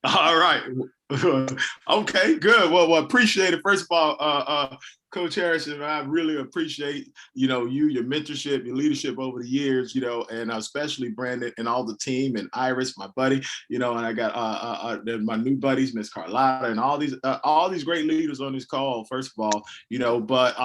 All right. Okay, good. Well, appreciate it. First of all, Coach Harrison, I really appreciate, your mentorship, your leadership over the years, and especially Brandon and all the team and Iris, my buddy, and I got my new buddies, Miss Carlotta, and all these great leaders on this call, first of all, but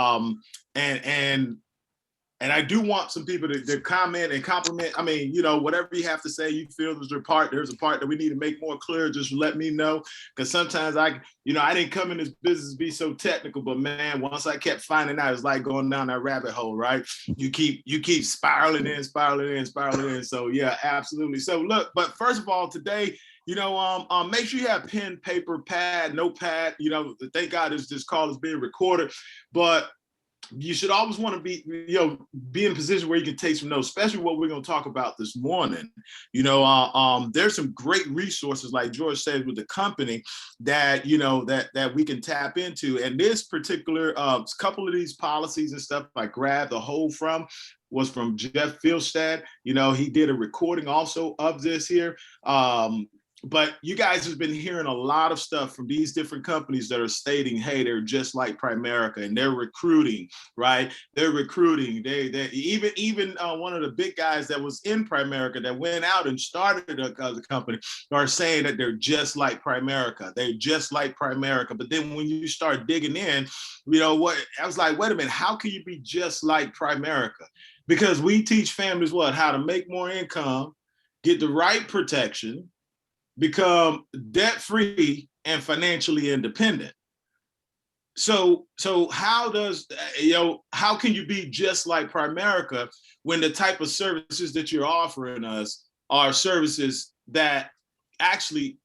and I do want some people to comment and compliment. I mean, whatever you have to say, you feel there's a part that we need to make more clear. Just let me know. Because sometimes I didn't come in this business to be so technical, but man, once I kept finding out, it's like going down that rabbit hole, right? You keep spiraling in. So yeah, absolutely. So look, but first of all, today, make sure you have pen, paper, pad, notepad. Thank God this call is being recorded, but you should always want to be in a position where you can take some notes, especially what we're going to talk about this morning. There's some great resources, like George said, with the company that, that we can tap into. And this particular couple of these policies and stuff I grabbed the whole from was from Jeff Fieldstad. He did a recording also of this here. But you guys have been hearing a lot of stuff from these different companies that are stating, hey, they're just like Primerica, and they're recruiting, right? They're recruiting. They even one of the big guys that was in Primerica that went out and started a company are saying that they're just like Primerica. They're just like Primerica. But then when you start digging in, what I was like, wait a minute, how can you be just like Primerica? Because we teach families how to make more income, get the right protection, become debt-free and financially independent. So how can you be just like Primerica when the type of services that you're offering us are services that actually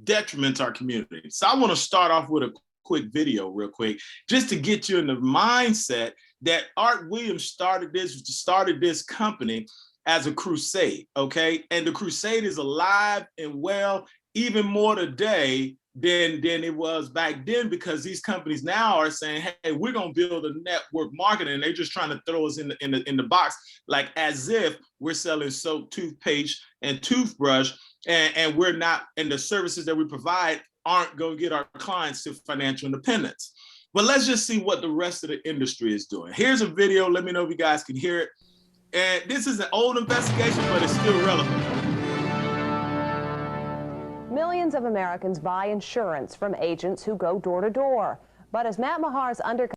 detriment our community? So I want to start off with a quick video real quick, just to get you in the mindset that Art Williams started this company as a crusade, okay? And the crusade is alive and well, even more today than it was back then, because these companies now are saying, hey, we're gonna build a network marketing, and they're just trying to throw us in the box, like as if we're selling soap, toothpaste, and toothbrush, and we're not, and the services that we provide aren't gonna get our clients to financial independence. But let's just see what the rest of the industry is doing. Here's a video, let me know if you guys can hear it. And this is an old investigation, but it's still relevant. Millions of Americans buy insurance from agents who go door to door. But as Matt Mahar's undercover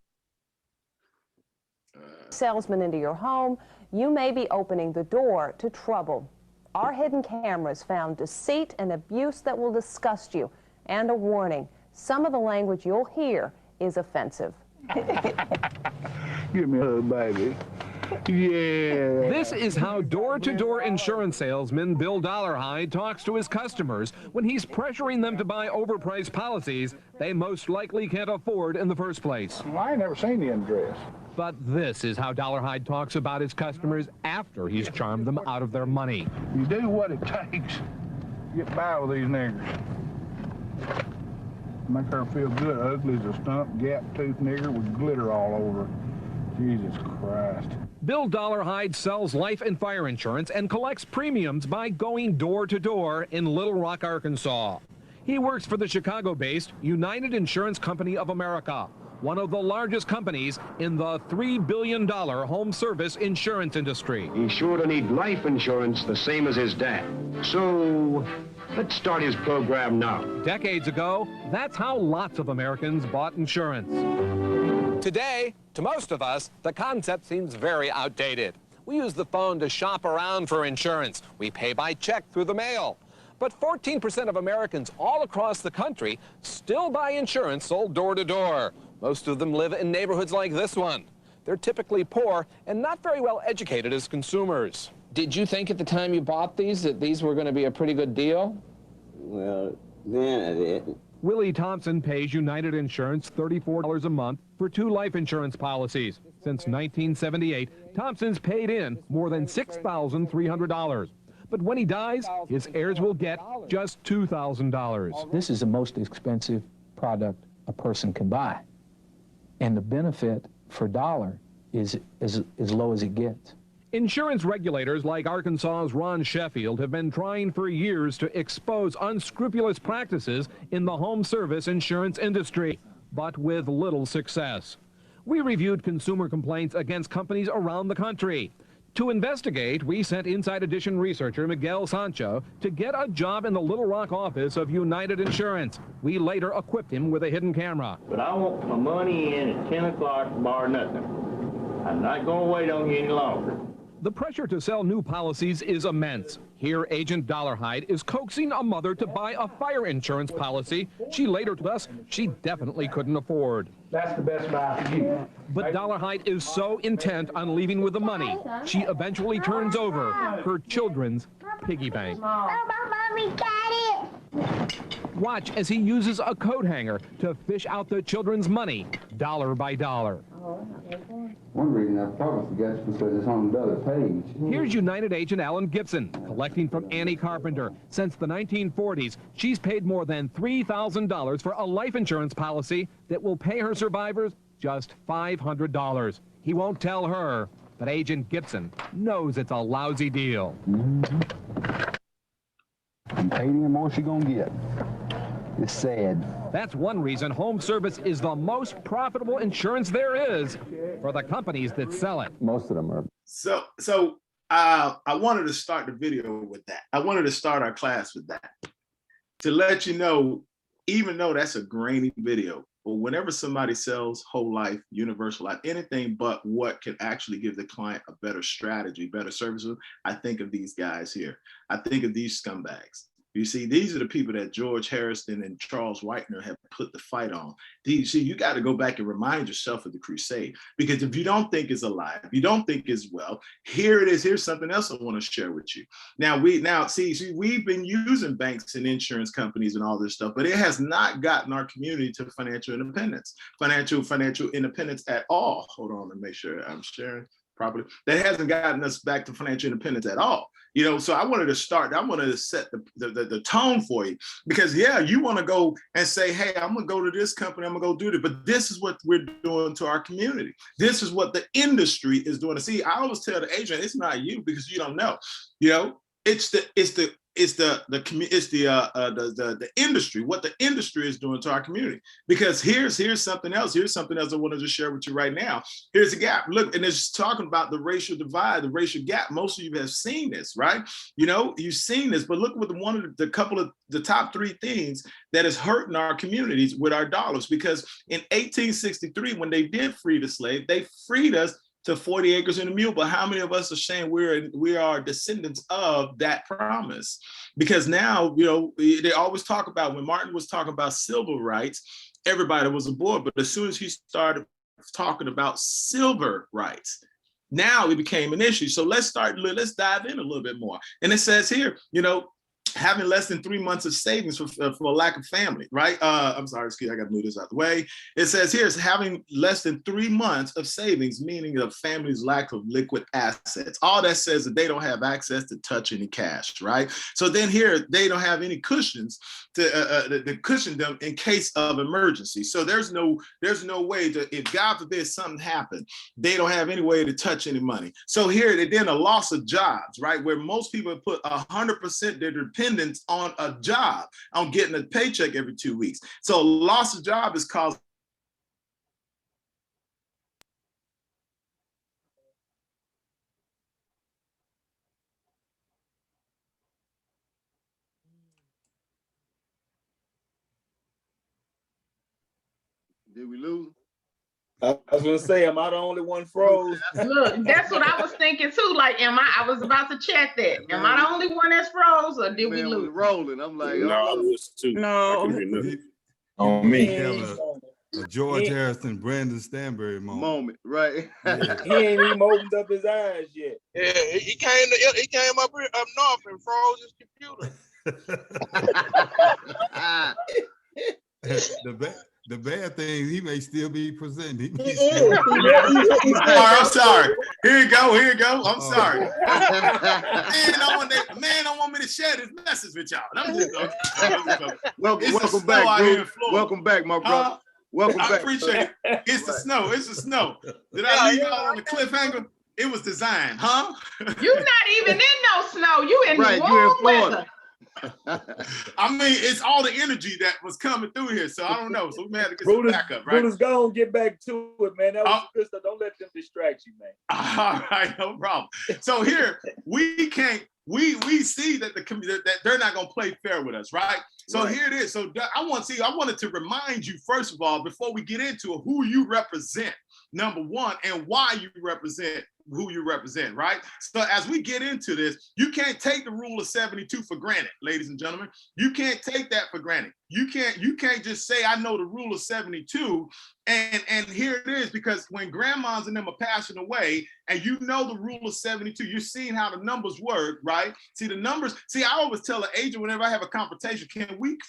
salesman into your home, you may be opening the door to trouble. Our hidden cameras found deceit and abuse that will disgust you. And a warning, some of the language you'll hear is offensive. Give me a hug, baby. Yeah. This is how door-to-door insurance salesman Bill Dollarhide talks to his customers when he's pressuring them to buy overpriced policies they most likely can't afford in the first place. Well, I ain't never seen the address. But this is how Dollarhide talks about his customers after he's charmed them out of their money. You do what it takes to get by with these niggers. Make her feel good. Ugly as a stump, gap-toothed nigger with glitter all over. Jesus Christ. Bill Dollarhide sells life and fire insurance and collects premiums by going door to door in Little Rock, Arkansas. He works for the Chicago-based United Insurance Company of America, one of the largest companies in the $3 billion home service insurance industry. He's sure to need life insurance the same as his dad. So let's start his program now. Decades ago, that's how lots of Americans bought insurance. Today, to most of us, the concept seems very outdated. We use the phone to shop around for insurance. We pay by check through the mail. But 14% of Americans all across the country still buy insurance sold door to door. Most of them live in neighborhoods like this one. They're typically poor and not very well educated as consumers. Did you think at the time you bought these that these were going to be a pretty good deal? Well, then I did. Willie Thompson pays United Insurance $34 a month for 2 life insurance policies. Since 1978, Thompson's paid in more than $6,300. But when he dies, his heirs will get just $2,000. This is the most expensive product a person can buy. And the benefit for dollar is as low as it gets. Insurance regulators like Arkansas's Ron Sheffield have been trying for years to expose unscrupulous practices in the home service insurance industry, but with little success. We reviewed consumer complaints against companies around the country. To investigate, we sent Inside Edition researcher Miguel Sancho to get a job in the Little Rock office of United Insurance. We later equipped him with a hidden camera. But I want my money in at 10 o'clock, bar nothing. I'm not going to wait on you any longer. The pressure to sell new policies is immense. Here, Agent Dollarhide is coaxing a mother to buy a fire insurance policy she later told us she definitely couldn't afford. That's the best buy for you. But Dollarhide is so intent on leaving with the money, she eventually turns over her children's piggy bank. Mommy got it. Watch as he uses a coat hanger to fish out the children's money, dollar by dollar. One reason I probably forgot is because it's on the other page. Here's United Agent Alan Gibson, collecting from Annie Carpenter. Since the 1940s, she's paid more than $3,000 for a life insurance policy that will pay her survivors just $500. He won't tell her, but Agent Gibson knows it's a lousy deal. I'm paying her more she gonna get. It's sad. That's one reason home service is the most profitable insurance there is for the companies that sell it. Most of them are. So I wanted to start the video with that. I wanted to start our class with that. To let you know, even though that's a grainy video, but whenever somebody sells whole life, universal life, anything but what can actually give the client a better strategy, better services, I think of these guys here. I think of these scumbags. You see, these are the people that George Harrison and Charles Whitener have put the fight on. See, you got to go back and remind yourself of the crusade, because if you don't think it's alive, if you don't think it's well, here it is. Here's something else I want to share with you. Now, we've been using banks and insurance companies and all this stuff, but it has not gotten our community to financial independence at all. Hold on, let me make sure I'm sharing properly. That hasn't gotten us back to financial independence at all. You know, so I wanted to set the tone for you, because yeah, you want to go and say, hey, I'm gonna go to this company, I'm gonna go do this, but this is what we're doing to our community. This is what the industry is doing. See, I always tell the agent, it's not you, because you don't know. You know, it's the industry, what the industry is doing to our community. Because here's something else. Here's something else I wanted to share with you right now. Here's a gap. Look, and it's talking about the racial divide, the racial gap. Most of you have seen this, right? You know, you've seen this, but look what the top three things that is hurting our communities with our dollars. Because in 1863, when they did free the slave, they freed us to 40 acres and a mule. But how many of us are saying we are descendants of that promise? Because now, you know, they always talk about, when Martin was talking about civil rights, everybody was aboard. But as soon as he started talking about silver rights, now it became an issue. So let's dive in a little bit more. And it says here, you know, having less than 3 months of savings for a lack of family, right? I'm sorry, excuse me, I got to move this out of the way. It says here, it's having less than 3 months of savings, meaning a family's lack of liquid assets. All that says that they don't have access to touch any cash, right? So then here, they don't have any cushions to cushion them in case of emergency. So there's no way to, if God forbid something happened, they don't have any way to touch any money. So here, then a loss of jobs, right? Where most people put 100% their dependence on a job, on getting a paycheck every 2 weeks. So loss of job is caused. Did we lose? I was gonna say, am I the only one froze? Look, that's what I was thinking too. Like, I was about to chat that. Am I the only one that's froze, or did we lose? Rolling. I'm like, No. On me. A George Harrison, Brandon Stanbury moment. Right? Yeah. He ain't even opened up his eyes yet. Yeah, he came up north and froze his computer. The bad thing, he may still be presenting. I'm sorry. Here you go. I'm sorry. Man, don't want me to share this message with y'all. Welcome back, dude. Welcome back, my brother. Welcome back. I appreciate it. It's the snow. Did I leave y'all on the cliffhanger? It was designed, huh? You not even in no snow. You in Right, warm you in Florida. weather. I mean, it's all the energy that was coming through here, so I don't know. So we may have to get Brutus, some backup, right? Brutus, go on, get back to it, man. That was good stuff. Don't let them distract you, man. All right, no problem. So here we see that that they're not gonna play fair with us, right? So Right. here it is. So I wanted to remind you first of all, before we get into it, who you represent, number one, and why you represent who you represent, right? So as we get into this, you can't take the rule of 72 for granted, ladies and gentlemen. You can't take that for granted. You can't just say, I know the rule of 72, and here it is, because when grandmas and them are passing away, and you know the rule of 72, you're seeing how the numbers work, right? See the numbers. See, I always tell an agent whenever I have a confrontation,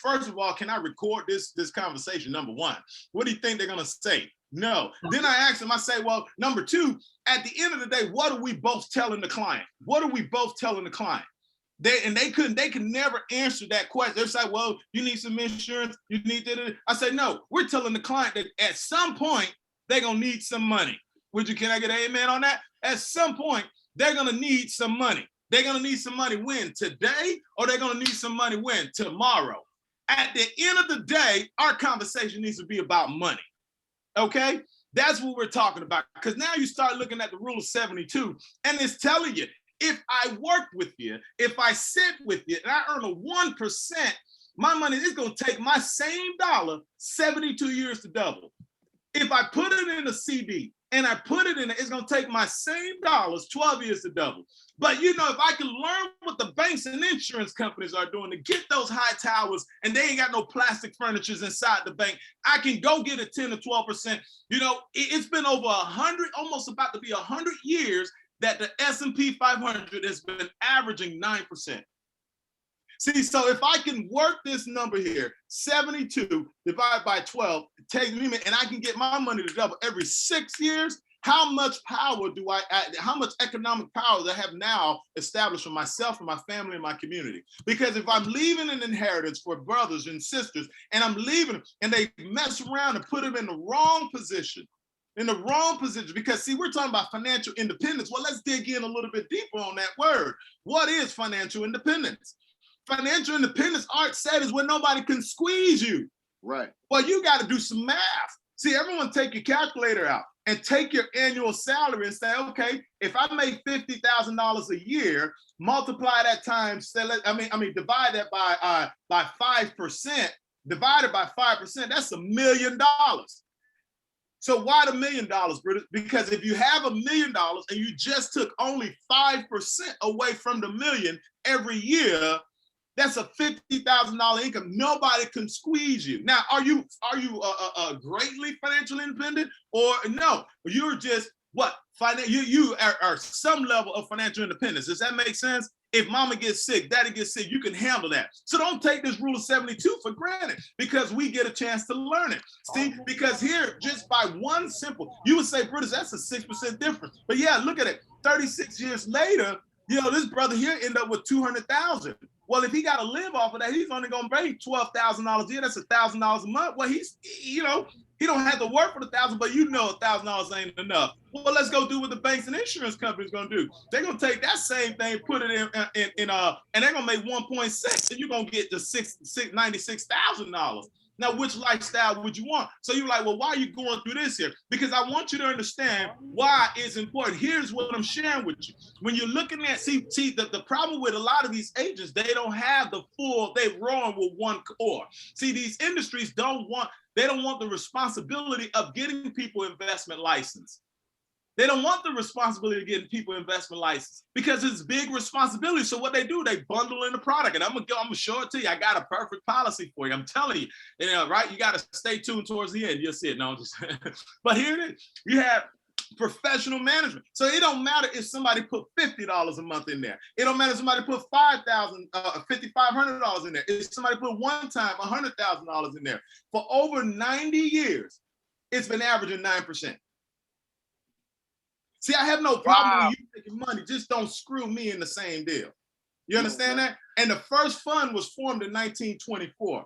first of all, can I record this conversation? Number one, what do you think they're gonna say? No. Then I ask them, I say, well, number two, at the end of the day, what are we both telling the client? What are we both telling the client? They can never answer that question. They're like, well, you need some insurance, you need that. I say, no, we're telling the client that at some point, they're gonna need some money. Can I get an amen on that? At some point, they're gonna need some money. They're gonna need some money when? Today, or they're gonna need some money when? Tomorrow. At the end of the day, our conversation needs to be about money. Okay, that's what we're talking about. Because now you start looking at the rule of 72, and it's telling you, if I work with you, if I sit with you, and I earn a 1%, my money is going to take my same dollar 72 years to double. If I put it in a CD and I put it in, it's going to take my same dollars 12 years to double. But you know, if I can learn what the banks and insurance companies are doing to get those high towers, and they ain't got no plastic furnitures inside the bank, I can go get a 10 or 12%. You know, it's been over 100, almost about to be 100 years that the S&P 500 has been averaging 9%. See, so if I can work this number here, 72 divided by 12, take me, and I can get my money to double every 6 years, how much power how much economic power do I have now established for myself and my family and my community? Because if I'm leaving an inheritance for brothers and sisters, and I'm leaving them, and they mess around and put them in the wrong position, because see, we're talking about financial independence. Well, let's dig in a little bit deeper on that word. What is financial independence? Financial independence, Art said, is when nobody can squeeze you. Right. Well, you got to do some math. See, everyone take your calculator out and take your annual salary and say, okay, if I make $50,000 a year, multiply that times, divide that by 5%, divided by 5%, that's $1 million. So why the $1 million, Brutus? Because if you have $1 million and you just took only 5% away from the million every year, that's a $50,000 income. Nobody can squeeze you. Now, are you greatly financially independent, or no? You're just what? You are some level of financial independence. Does that make sense? If mama gets sick, daddy gets sick, you can handle that. So don't take this rule of 72 for granted, because we get a chance to learn it. See, because here, just by one simple, you would say, Brutus, that's a 6% difference. But yeah, look at it. 36 years later, you know, this brother here end up with $200,000. Well, if he got to live off of that, he's only going to make $12,000 a year. That's $1,000 a month. Well, he don't have to work for the $1,000, but you know $1,000 ain't enough. Well, let's go do what the banks and insurance companies going to do. They're going to take that same thing, put it in and they're going to make 1.6, and you're going to get to $96,000. Now, which lifestyle would you want? So you're like, well, why are you going through this here? Because I want you to understand why it's important. Here's what I'm sharing with you. When you're looking at, the problem with a lot of these agents, they don't have they run with one core. See, these industries don't want the responsibility of getting people investment license. They don't want the responsibility of getting people investment license, because it's big responsibility. So what they do, they bundle in the product, and I'm gonna show it to you. I got a perfect policy for you. I'm telling you, right? You got to stay tuned towards the end. You'll see it. No, but here it is. You have professional management. So it don't matter if somebody put $50 a month in there. It don't matter if somebody put $5,500 in there. If somebody put one time $100,000 in there. For over 90 years, it's been averaging 9%. See, I have no problem with you making money. Just don't screw me in the same deal. You understand that? And the first fund was formed in 1924.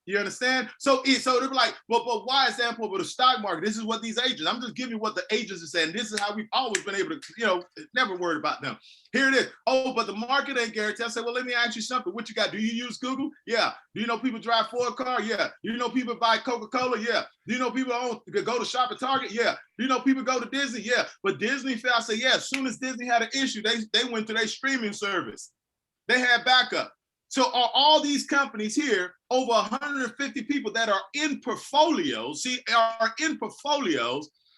You understand? So they're like, well, but why is that important with the stock market? This is what these agents, I'm just giving you what the agents are saying. This is how we've always been able to, never worried about them. Here it is. Oh, but the market ain't guaranteed. I said, well, let me ask you something. What you got? Do you use Google? Yeah. Do you know people drive Ford car? Yeah. Do you know people buy Coca-Cola? Yeah. Do you know people go to shop at Target? Yeah. Do you know people go to Disney? Yeah. But Disney fell. I said, yeah, as soon as Disney had an issue, they went to their streaming service. They had backup. So are all these companies here, over 150 people that are in portfolios,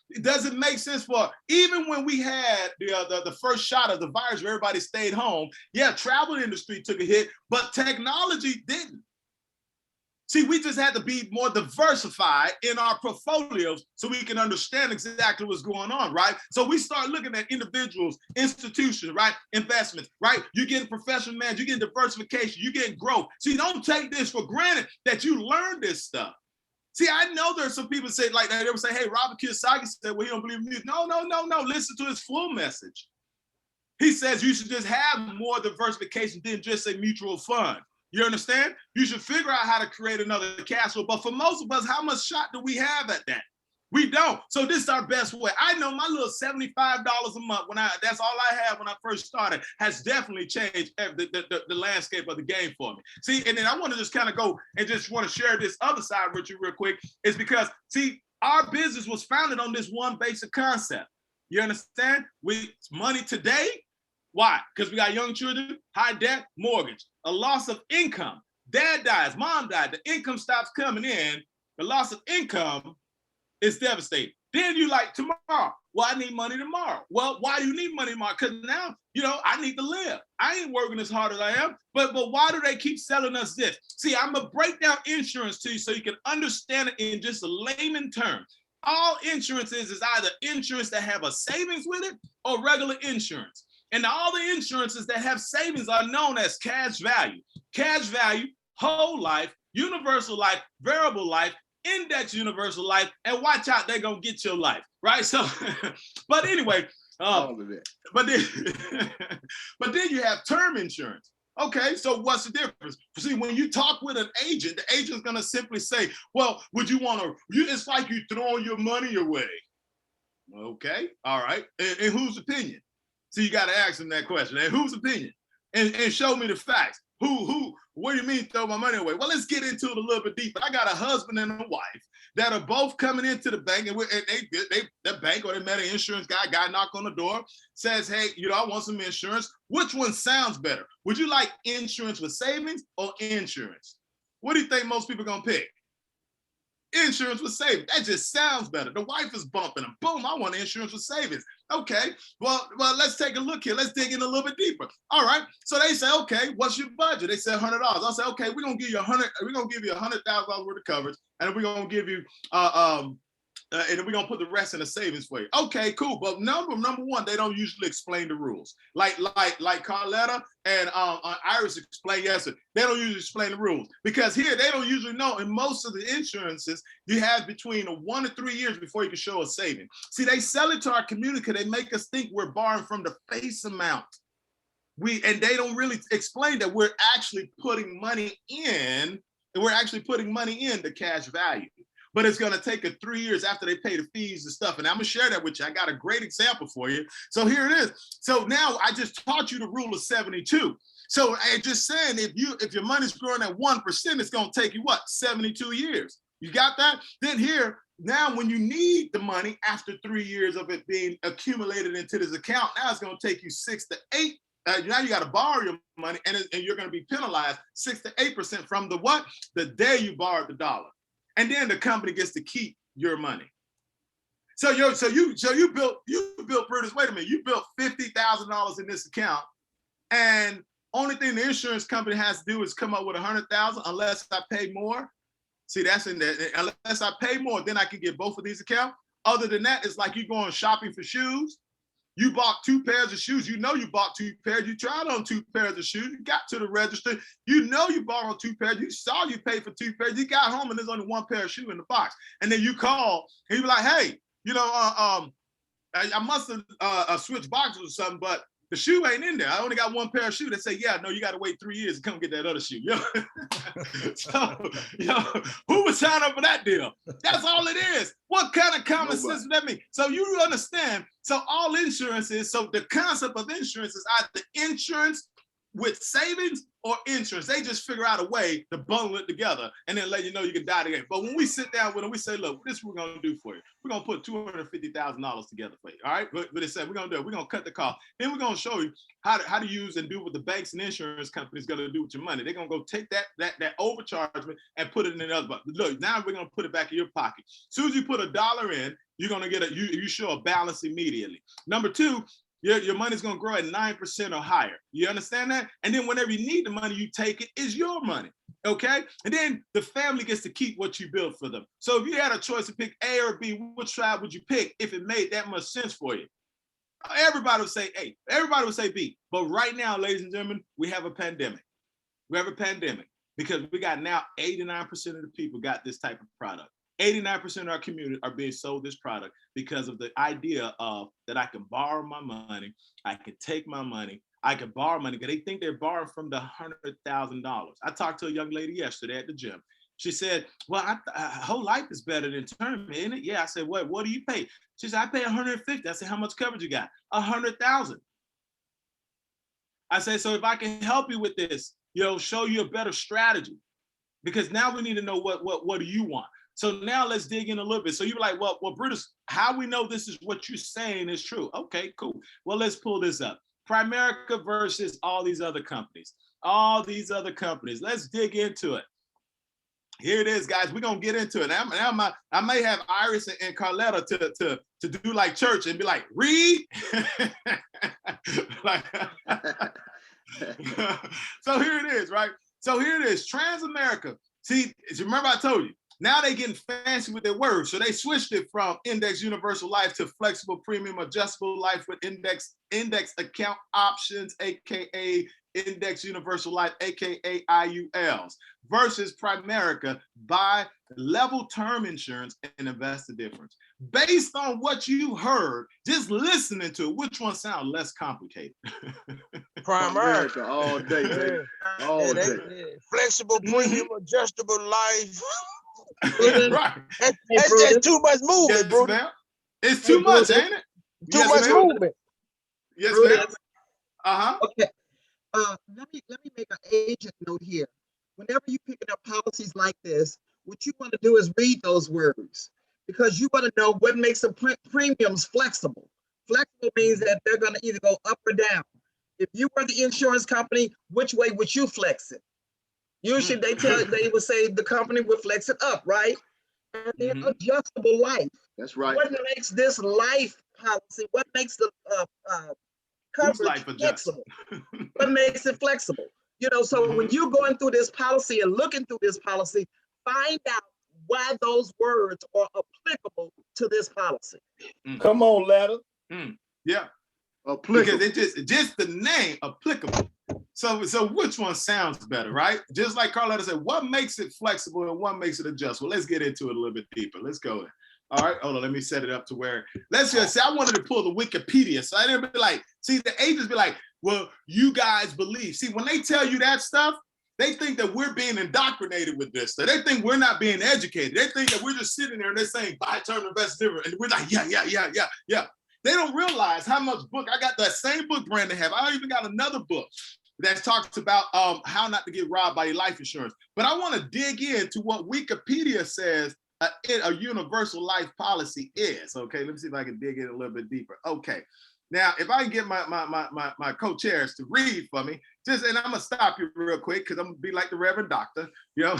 it doesn't make sense for, even when we had the first shot of the virus where everybody stayed home, yeah, travel industry took a hit, but technology didn't. See, we just had to be more diversified in our portfolios so we can understand exactly what's going on, right? So we start looking at individuals, institutions, right? Investments, right? You're getting professional management, you're getting diversification, you're getting growth. See, don't take this for granted that you learn this stuff. See, I know there's some people say like that. They would say, hey, Robert Kiyosaki said, well, he don't believe in music. No. Listen to his full message. He says you should just have more diversification than just a mutual fund. You understand? You should figure out how to create another cash flow. But for most of us, how much shot do we have at that? We don't. So this is our best way. I know my little $75 a month, that's all I had when I first started, has definitely changed the landscape of the game for me. See, and then I want to just kind of go and just want to share this other side with you real quick, is because, see, our business was founded on this one basic concept. You understand? Money today. Why? Because we got young children, high debt, mortgage, a loss of income. Dad dies, mom died, the income stops coming in, the loss of income is devastating. Then you like, tomorrow, well, I need money tomorrow. Well, why do you need money tomorrow? Because now, I need to live. I ain't working as hard as I am, but why do they keep selling us this? See, I'm gonna break down insurance to you so you can understand it in just a layman term. All insurance is either insurance that have a savings with it or regular insurance. And all the insurances that have savings are known as cash value. Cash value, whole life, universal life, variable life, index universal life, and watch out, they're gonna get your life, right? So, but anyway, but then you have term insurance. Okay, so what's the difference? See, when you talk with an agent, the agent's gonna simply say, well, would you wanna, it's like you throwing your money away. Okay, all right, and whose opinion? So you got to ask them that question. And whose opinion? And show me the facts. What do you mean throw my money away? Well, let's get into it a little bit deeper. I got a husband and a wife that are both coming into the bank, and the bank or they met an insurance guy knock on the door, says, hey, I want some insurance. Which one sounds better? Would you like insurance with savings or insurance? What do you think most people are going to pick? Insurance with savings. That just sounds better. The wife is bumping them. Boom, I want insurance with savings. Okay, well, let's take a look here. Let's dig in a little bit deeper. All right, so they say, okay, what's your budget? They said $100. I say, okay, we're gonna give you $100,000 worth of coverage, and we're gonna give you and then we're gonna put the rest in the savings for you. Okay, cool. But number one, they don't usually explain the rules. Like Carletta and Iris explained yesterday, they don't usually explain the rules because here they don't usually know. In most of the insurances, you have between 1 to 3 years before you can show a saving. See, they sell it to our community because they make us think we're borrowing from the face amount. And they don't really explain that we're actually putting money in, and we're actually putting money in the cash value. But it's gonna take 3 years after they pay the fees and stuff. And I'm gonna share that with you. I got a great example for you. So here it is. So now I just taught you the rule of 72. So I just saying, if your money's growing at 1%, it's gonna take you what? 72 years. You got that? Then here, now when you need the money after 3 years of it being accumulated into this account, now it's gonna take you 6 to 8. Now you got to borrow your money, and you're going to be penalized 6 to 8% from the what? The day you borrowed the dollar. And then the company gets to keep your money. So you built Brutus. Wait a minute, you built $50,000 in this account, and only thing the insurance company has to do is come up with $100,000 unless I pay more. See, that's in there. Unless I pay more, then I can get both of these accounts. Other than that, it's like you going shopping for shoes. You bought 2 pairs of shoes. You know you bought 2 pairs. You tried on 2 pairs of shoes. You got to the register. You know you bought on 2 pairs. You saw you paid for 2 pairs. You got home and there's only 1 pair of shoes in the box. And then you call and you be like, hey, I must have switched boxes or something, but The shoe ain't in there. I only got one pair of shoes. They say, yeah, no, you got to wait 3 years to come get that other shoe. So, who would sign up for that deal? That's all it is. What kind of common sense would that mean? So you understand. So all insurance is, so the concept of insurance is either insurance with savings or insurance. They just figure out a way to bundle it together and then let you know you can die today. But when we sit down with them, we say, look, this is what we're going to do for you. We're going to put $250,000 together for you. All right. But they said, we're going to do it. We're going to cut the cost. Then we're going to show you how to use and do what the banks and insurance companies going to do with your money. They're going to go take that overchargement and put it in another bucket. Look, now we're going to put it back in your pocket. As soon as you put $1 in, you're going to get you show a balance immediately. Number two, your money's going to grow at 9% or higher. You understand that? And then whenever you need the money, you take it. It's your money. Okay. And then the family gets to keep what you built for them. So if you had a choice to pick A or B, which tribe would you pick if it made that much sense for you? Everybody would say A. Everybody would say B. But right now, ladies and gentlemen, we have a pandemic. We have a pandemic because we got now 89% of the people got this type of product. 89% of our community are being sold this product because of the idea of that I can borrow my money, I can take my money, I can borrow money, because they think they're borrowing from the $100,000. I talked to a young lady yesterday at the gym. She said, well, whole life is better than term, isn't it? Yeah, I said, what do you pay? She said, I pay $150,000. I said, how much coverage you got? $100,000. I said, so if I can help you with this, show you a better strategy, because now we need to know what do you want? So now let's dig in a little bit. So you're like, well, Brutus, how we know this is what you're saying is true? Okay, cool. Well, let's pull this up. Primerica versus all these other companies. All these other companies. Let's dig into it. Here it is, guys. We're gonna get into it. Now I may have Iris and Carletta to do like church and be like, read. So here it is, right? So here it is. Transamerica. See, remember I told you. Now they getting fancy with their words. So they switched it from index universal life to flexible premium adjustable life with index account options, AKA index universal life, AKA IULs, versus Primerica by level term insurance and invest the difference. Based on what you heard, just listening to it, which one sounds less complicated? Primerica all day, baby. All day. Flexible premium adjustable life. Right. That's too much movement, bro. It's too much, ain't it? Too much movement. Yes, ma'am. Uh-huh. Okay. Let me make an agent note here. Whenever you're picking up policies like this, what you want to do is read those words, because you want to know what makes the premiums flexible. Flexible means that they're going to either go up or down. If you were the insurance company, which way would you flex it? Usually they would say the company would flex it up, right? And then adjustable life. That's right. What makes this life policy? What makes the coverage flexible? What makes it flexible? So when you're going through this policy and looking through this policy, find out why those words are applicable to this policy. Come on, Ladder. Yeah. Applicable. Because it just the name applicable. So which one sounds better, right? Just like Carletta said, what makes it flexible and what makes it adjustable? Let's get into it a little bit deeper. Let's go there. All right, hold on, let me set it up to where, let's just say, I wanted to pull the Wikipedia. So I didn't be like, see, the agents be like, well, you guys believe. See, when they tell you that stuff, they think that we're being indoctrinated with this. So they think we're not being educated. They think that we're just sitting there and they're saying, buy term, invest different. And we're like, yeah. They don't realize how much book, I got that same book Brandon have. I even got another book that talks about how not to get robbed by your life insurance. But I want to dig into what Wikipedia says a universal life policy is. Okay, let me see if I can dig in a little bit deeper. Okay, now if I can get my co-chairs to read for me, and I'm gonna stop you real quick because I'm gonna be like the Reverend Doctor, All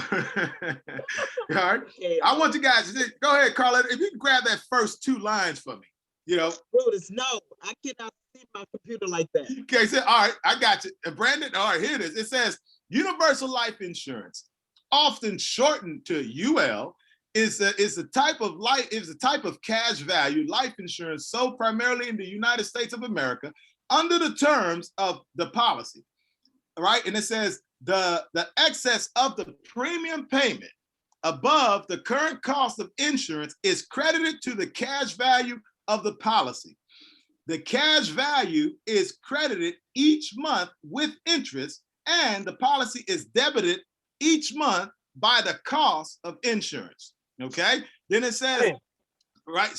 right. I want you guys to go ahead, Carla. If you can grab that first two lines for me. Brutus, no, I cannot see my computer like that. Okay, so all right, I got you. Brandon, all right, here it is. It says universal life insurance, often shortened to UL, is a type of cash value life insurance sold primarily in the United States of America under the terms of the policy. All right, and it says the excess of the premium payment above the current cost of insurance is credited to the cash value of the policy. the cash value is credited each month with interest, and the policy is debited each month by the cost of insurance. Okay. Then it says, right.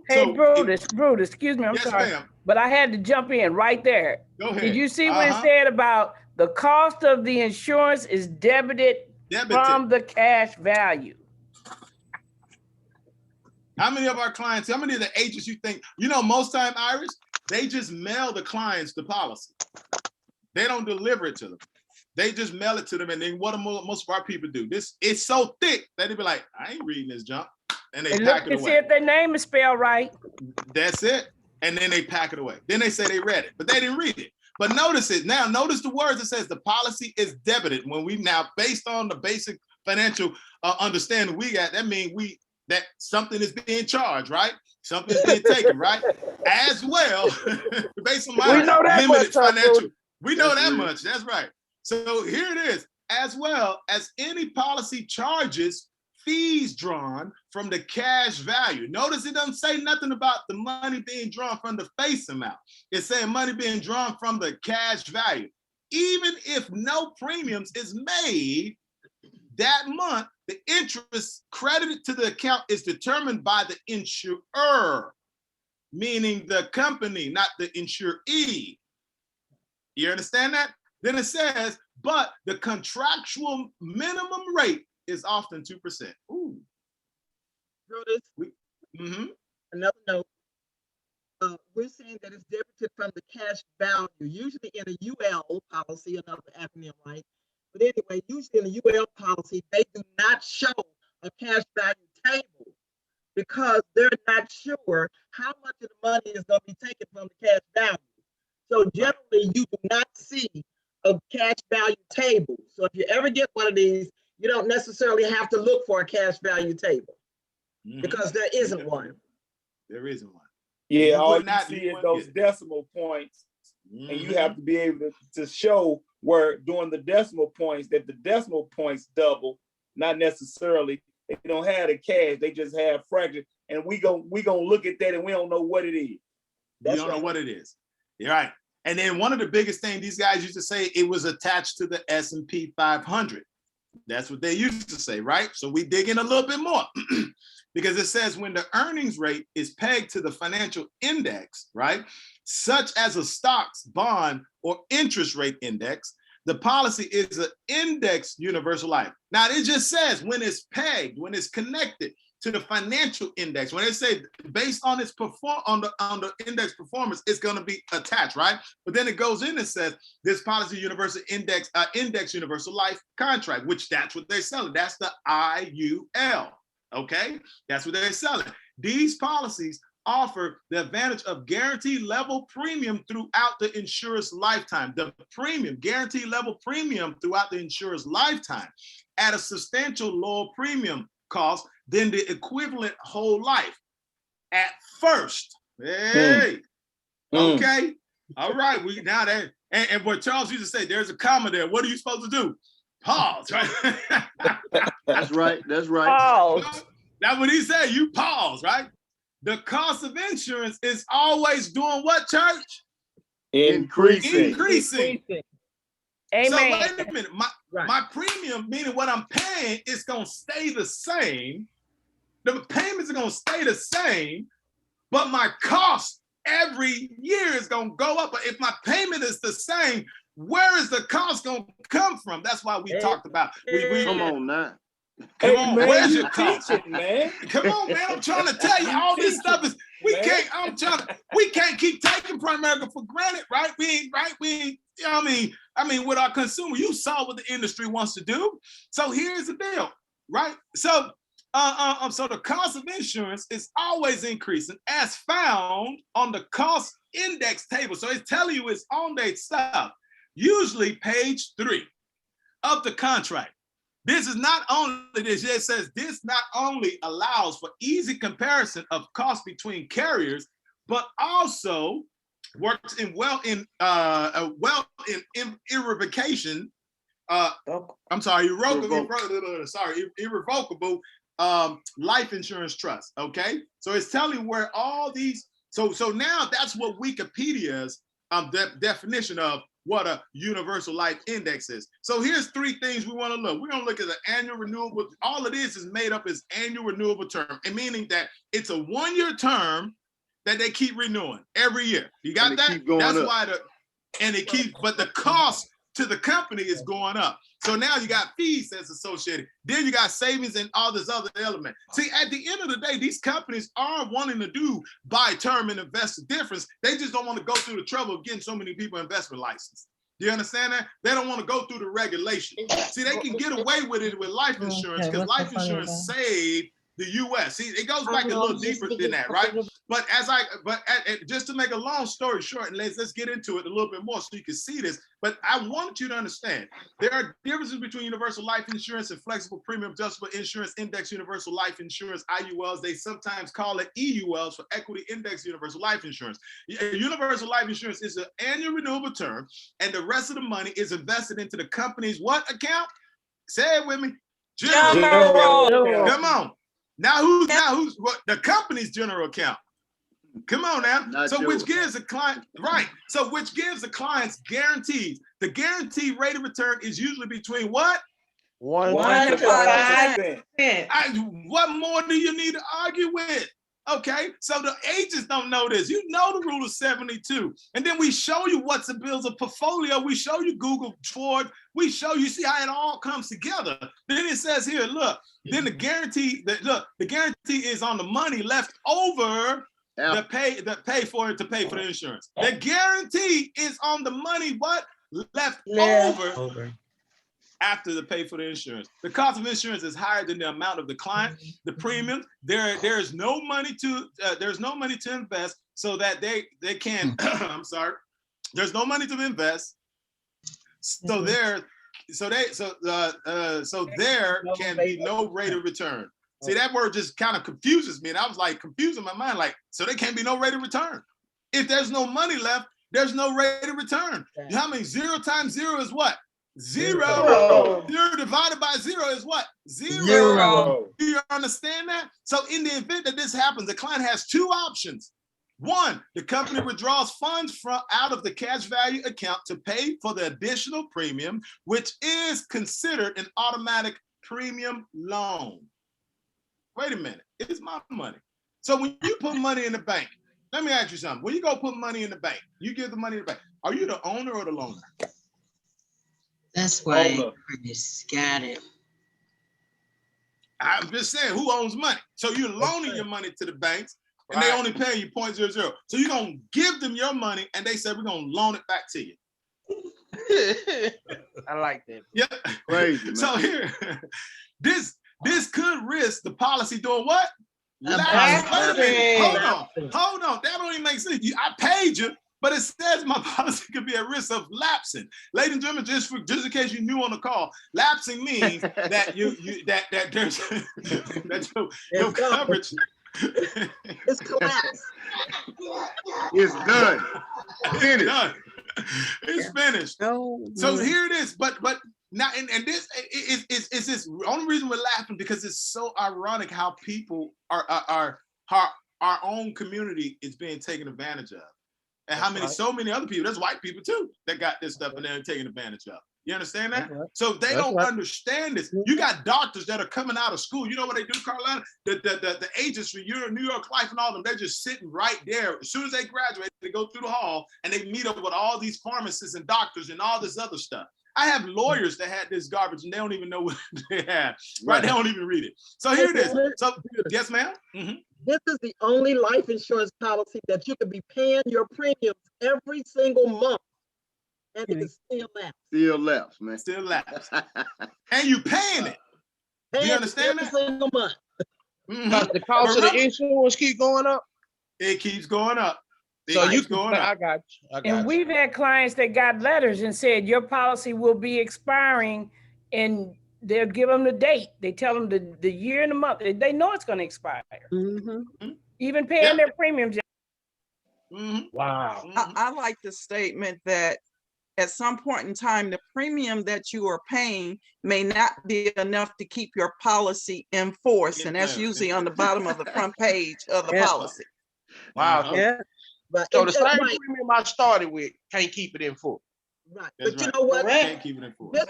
Hey, Brutus, excuse me, I'm sorry, but I had to jump in right there. Go ahead. Did you see what it said about the cost of the insurance is debited from the cash value? How many of our clients, how many of the agents you think, most time, Iris, they just mail the clients the policy. They don't deliver it to them. They just mail it to them. And then what most of our people do, it's so thick that they be like, I ain't reading this junk. And they pack it away. See if their name is spelled right. That's it. And then they pack it away. Then they say they read it, but they didn't read it. But notice it. Now, notice the words. It says the policy is debited. When we now, based on the basic financial understanding we got, that means that something is being charged, right? Something is being taken, right? As well, based on my limited financial, we know that much. That's right. So here it is. As well as any policy charges fees drawn from the cash value. Notice it doesn't say nothing about the money being drawn from the face amount. It's saying money being drawn from the cash value. Even if no premiums is made that month, the interest credited to the account is determined by the insurer, meaning the company, not the insuree. You understand that? Then it says, but the contractual minimum rate is often 2%. Ooh. Another note. We're saying that it's debited from the cash value, usually in a UL policy, another acronym, right? But anyway, usually in a UL policy, they do not show a cash value table because they're not sure how much of the money is going to be taken from the cash value. So generally, you do not see a cash value table. So if you ever get one of these, you don't necessarily have to look for a cash value table because there isn't one. There isn't one. Yeah, all you see is those decimal points, and you have to be able to show where during the decimal points that the decimal points double, not necessarily. They don't have the cash; they just have fractions, and we gonna look at that and we don't know what it is. You don't know what it is. You're right. And then one of the biggest things these guys used to say, it was attached to the S&P 500. That's what they used to say, right? So we dig in a little bit more because it says when the earnings rate is pegged to the financial index, right, such as a stocks, bond, or interest rate index, the policy is an index universal life. Now, it just says when it's pegged, when it's connected to the financial index, when they say based on its on the index performance, it's going to be attached, right? But then it goes in and says this policy universal index universal life contract, which that's what they're selling. That's the IUL. Okay, that's what they're selling. These policies offer the advantage of guaranteed level premium throughout the insurer's lifetime. The premium, guaranteed level premium throughout the insurer's lifetime at a substantial lower premium cost than the equivalent whole life at first. Hey, okay, all right. We now that and what Charles used to say, there's a comma there. What are you supposed to do? Pause, right? That's right. That's right. Pause. That's what he said. You pause, right? The cost of insurance is always doing what, church? Increasing. Amen. So wait a minute. My premium, meaning what I'm paying, is going to stay the same. The payments are going to stay the same, but my cost every year is going to go up. But if my payment is the same, where is the cost going to come from? That's why we talked about. Come on now. Come on, man, where's your cost? Man. Come on, man. I'm trying to tell you, all this stuff is we can't keep taking Primerica for granted, right? We ain't, you know what I mean, with our consumer, you saw what the industry wants to do. So here's the deal, right? So so the cost of insurance is always increasing as found on the cost index table. So it's telling you it's on that stuff, usually page 3 of the contract. This is not only this, it says this not only allows for easy comparison of costs between carriers, but also works irrevocable life insurance trust. Okay, so it's telling where all these So now that's what Wikipedia's definition of what a universal life index is. So here's 3 things we want to look. We're going to look at the annual renewable. All it is made up as annual renewable term, and meaning that it's a 1-year term that they keep renewing every year. You got that? That's up. Why but the cost to the company is going up. So now you got fees that's associated. Then you got savings and all this other element. See, at the end of the day, these companies are wanting to do buy term and invest the difference. They just don't want to go through the trouble of getting so many people investment license. Do you understand that? They don't want to go through the regulation. See, they can get away with it with life insurance because life insurance saved the U.S. See, it goes back a little deeper than that, right? But just to make a long story short, and let's get into it a little bit more so you can see this. But I want you to understand there are differences between universal life insurance and flexible premium adjustable insurance index universal life insurance, IULs. They sometimes call it EULs for equity index universal life insurance. Universal life insurance is an annual renewable term, and the rest of the money is invested into the company's what account? Say it with me. General. Come on. Now who's what the company's general account? Come on now. So which gives the client which gives the clients guarantees. The guaranteed rate of return is usually between what? 1 to 5%. What more do you need to argue with? Okay, so the agents don't know this. You know the rule of 72. And then we show you what's the bills of portfolio. We show you Google Ford. We show you, see how it all comes together. Then it says here, look, then the guarantee is on the money left over to pay for the insurance. The guarantee is on the money what? Left over. After the pay for the insurance. The cost of insurance is higher than the amount of the client, the premium. There's no money to invest so that they can, I'm sorry, there's no money to invest. So there can be no rate of return. See, that word just kind of confuses me. And I was like confusing my mind, like, so there can't be no rate of return. If there's no money left, there's no rate of return. How many 0 times 0 is what? 0. 0 divided by 0 is what? 0. Do you understand that? So in the event that this happens, the client has 2 options. 1, the company withdraws funds out of the cash value account to pay for the additional premium, which is considered an automatic premium loan. Wait a minute, it's my money. So when you put money in the bank, let me ask you something. When you go put money in the bank, you give the money in the bank. Are you the owner or the loaner? That's why Chris got it. I'm just saying, who owns money? So you're loaning your money to the banks, and they only pay you 0.00. So you're gonna give them your money, and they say we're gonna loan it back to you. I like that. Yeah, crazy. Man. So here, this could risk the policy doing what? Hold on. That don't even make sense. I paid you. But it says my policy could be at risk of lapsing. Ladies and gentlemen, just in case you knew on the call, lapsing means that there's your coverage. It's collapsed. It's done. Finished. It's finished. So here it is. But now and this is this only reason we're laughing because it's so ironic how people our own community is being taken advantage of. And so many other people, there's white people too, that got this stuff and they're taking advantage of. You understand that? So they don't understand this. You got doctors that are coming out of school. You know what they do, Carolina? The agents for New York Life and all of them, they're just sitting right there. As soon as they graduate, they go through the hall and they meet up with all these pharmacists and doctors and all this other stuff. I have lawyers that had this garbage and they don't even know what they have. Right? They don't even read it. So here it is. So yes, ma'am. Mm-hmm. This is the only life insurance policy that you can be paying your premiums every single month, and it is still lapsed. Still lapsed, man. Still lapsed. And you paying it. Do you understand every that? Single month. Mm-hmm. The cost of the insurance keep going up. It keeps going up. I got you. And we've had clients that got letters and said your policy will be expiring, and they'll give them the date. They tell them the year and the month. They know it's going to expire. Mm-hmm. Even paying their premiums. Mm-hmm. Wow. I like the statement that at some point in time, the premium that you are paying may not be enough to keep your policy in force. And that's usually on the bottom of the front page of the policy. Wow. Yeah. But so the same premium I started with can't keep it in full. Right. That's but you right. know what? Can't keep it in full. This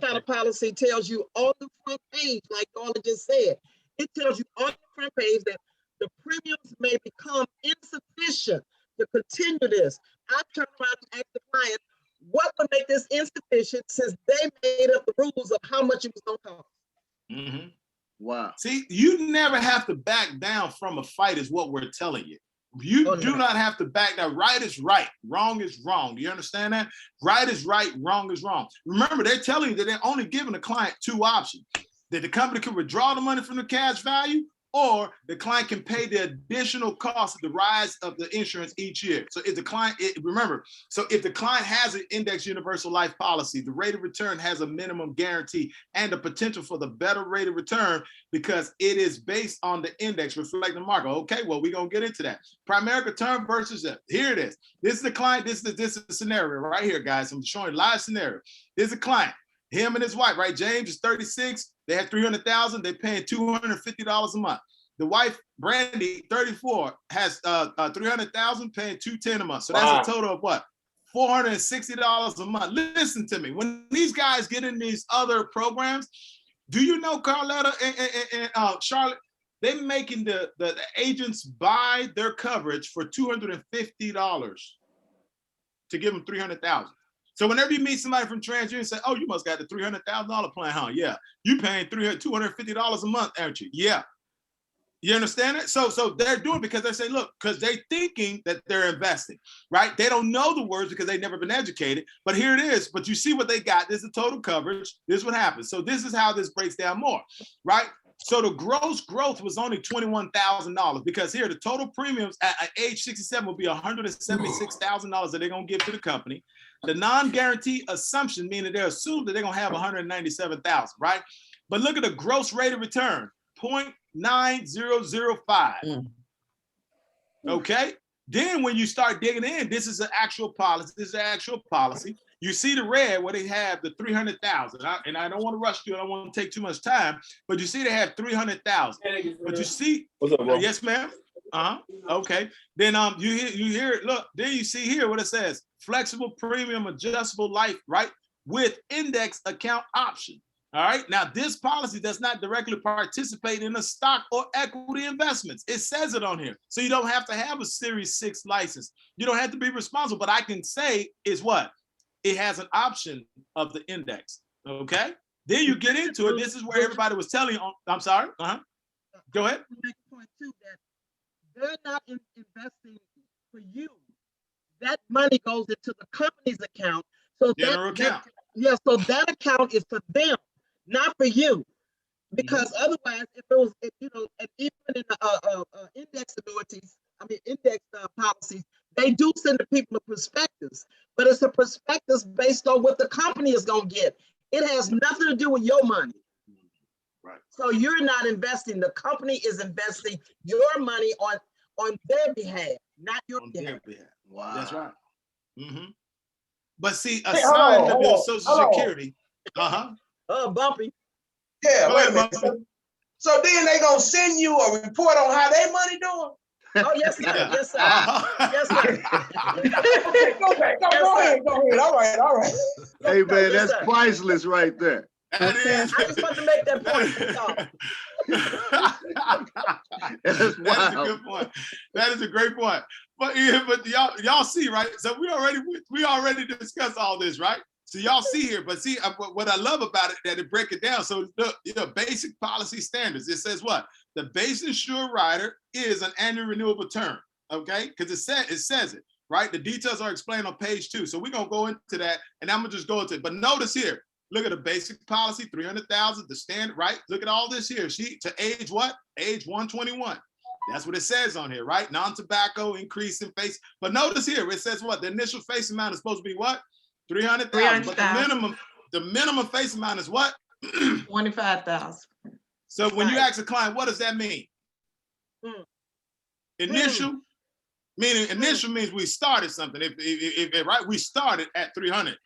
kind of policy tells you on the front page, like Darla just said, it tells you on the front page that the premiums may become insufficient to continue this. I turn around and ask the client, what would make this insufficient since they made up the rules of how much it was going to cost? Mm-hmm. Wow. See, you never have to back down from a fight is what we're telling you. You do not have to back down. Right is right, wrong is wrong. Do you understand that? Right is right, wrong is wrong. Remember, they're telling you that they're only giving the client two options. That the company can withdraw the money from the cash value, or the client can pay the additional cost of the rise of the insurance each year. So if the client, remember, so if the client has an index universal life policy, the rate of return has a minimum guarantee and the potential for the better rate of return because it is based on the index reflecting the market. Okay, well, we're going to get into that. Primerica term versus here it is. This is the client, this is the scenario right here, guys. I'm showing a live scenario. This is a client. Him and his wife, right? James is 36. They had 300,000. They're paying $250 a month. The wife, Brandy, 34, has 300,000, paying $210 a month. So that's a total of what? $460 a month. Listen to me. When these guys get in these other programs, do you know, Carletta and Charlotte, they're making the agents buy their coverage for $250 to give them $300,000. So whenever you meet somebody from TransUnion and say, oh, you must got the $300,000 plan, huh? Yeah. You paying $250 a month, aren't you? Yeah. You understand it? So they're doing it because they say, look, because they're thinking that they're investing, right? They don't know the words because they've never been educated, but here it is. But you see what they got. This is the total coverage. This is what happens. So this is how this breaks down more, right? So the gross growth was only $21,000 because here the total premiums at age 67 will be $176,000 that they're going to give to the company. The non-guarantee assumption, meaning they're assuming that they're going to have $197,000, right? But look at the gross rate of return, 0.9005. Okay. Then when you start digging in, this is an actual policy. This is an actual policy. You see the red where they have the 300,000. And I don't want to rush through it. I don't want to take too much time. But you see they have 300,000. But you see, what's up, bro? Yes, ma'am. Okay. Then you hear it. Look, then you see here what it says: flexible premium adjustable life, right? With index account option. All right. Now, this policy does not directly participate in a stock or equity investments. It says it on here. So you don't have to have a Series 6 license. You don't have to be responsible. But I can say is what? It has an option of the index. Okay. Then you get into it. This is where everybody was telling you. I'm sorry. Go ahead. Make a point too that they're not investing for you. That money goes into the company's account. So general account. So that account is for them, not for you. Because otherwise, if it was, even in index annuities, index policies, they do send the people a prospectus, but it's a prospectus based on what the company is going to get. It has nothing to do with your money. Right. So you're not investing. The company is investing your money on their behalf, not your behalf. Wow. That's right. But see, aside of your Social Security, bumpy. Yeah, wait a minute. So then they gonna send you a report on how their money doing? Oh yes, sir. Yes, sir. Yes, sir. Okay, go ahead. All right. Hey man, that's priceless right there. That is. I just want to make that point. That's a good point. That is a great point. But y'all see, right? So we already discussed all this, right? So y'all see here, but see what I love about it, that it break it down. So look, basic policy standards. It says what? The base insured rider is an annual renewable term, okay? Because it says it, right? The details are explained on page 2. So we're gonna go into that, and I'm gonna just go into it. But notice here, look at the basic policy, 300,000, the standard, right? Look at all this here. To age what? Age 121. That's what it says on here, right? Non-tobacco, increase in face. But notice here, it says what? The initial face amount is supposed to be what? 300,000. But the minimum face amount is what? 25,000. So when you ask a client, what does that mean? Initial, meaning initial means we started something. If right, we started at 300.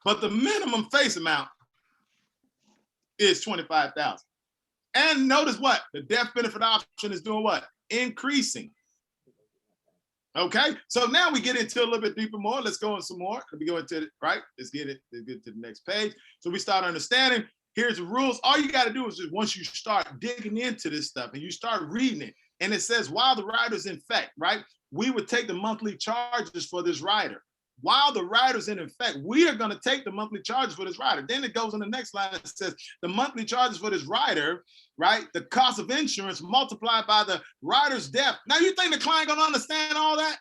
But the minimum face amount is 25,000. And notice what? The death benefit option is doing what? Increasing. Okay, so now we get into a little bit deeper more. Let's go in some more. Let me go into it, right? Let's get to the next page. So we start understanding. Here's the rules. All you got to do is just once you start digging into this stuff and you start reading it, and it says while the rider's in effect, right? We would take the monthly charges for this rider. While the rider's in effect, we are going to take the monthly charges for this rider. Then it goes on the next line and says the monthly charges for this rider, right? The cost of insurance multiplied by the rider's death. Now you think the client going to understand all that?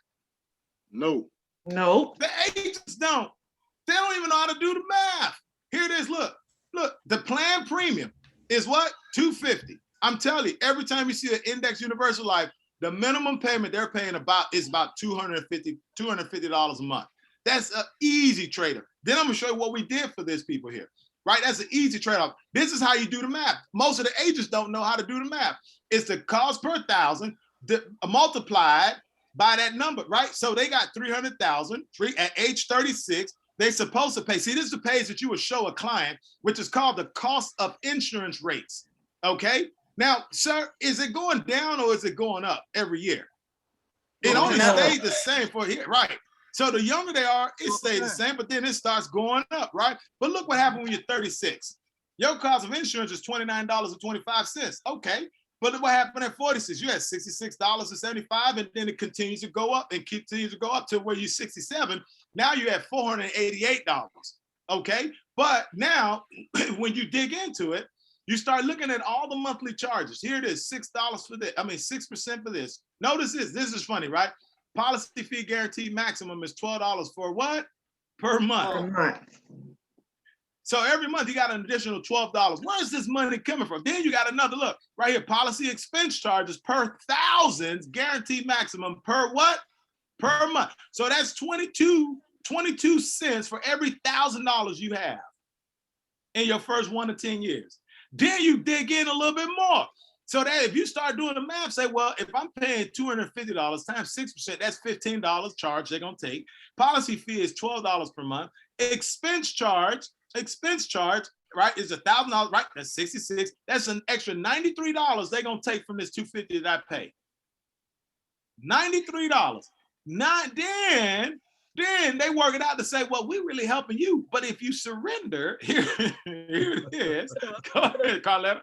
No. No. The agents don't. They don't even know how to do the math. Here it is. Look, the plan premium is what? $250. I'm telling you, every time you see an index universal life, the minimum payment they're paying is about $250 a month. That's an easy trade-off. Then I'm gonna show you what we did for these people here, right? That's an easy trade-off. This is how you do the math. Most of the agents don't know how to do the math. It's the cost per thousand multiplied by that number, right? So they got 300,000 at age 36. They're supposed to pay. See, this is the page that you would show a client, which is called the cost of insurance rates, okay? Now, sir, is it going down or is it going up every year? It only stays the same for here, right? So the younger they are, it stays the same, but then it starts going up, right? But look what happened when you're 36. Your cost of insurance is $29.25. Okay, but look what happened at 46. You had $66.75, and then it continues to go up and continues to go up to where you're 67. Now you have $488. Okay, but now when you dig into it, you start looking at all the monthly charges. Here it is, $6 for this. 6% for this. Notice this. This is funny, right? Policy fee guaranteed maximum is $12 for what? Per month. Per month. So every month you got an additional $12. Where's this money coming from? Then you got another look right here. Policy expense charges per thousands, guaranteed maximum per what? Per month. So that's 22 cents for every $1,000 you have in your first 1 to 10 years. Then you dig in a little bit more. So that if you start doing the math, say, well, if I'm paying $250 times 6%, that's $15 charge they're gonna take. Policy fee is $12 per month. Expense charge, right, is $1,000, right? That's $66. That's an extra $93 they're gonna take from this $250 that I pay. $93. Not then they work it out to say, well, we're really helping you. But if you surrender, here it is. Go ahead, Carletta.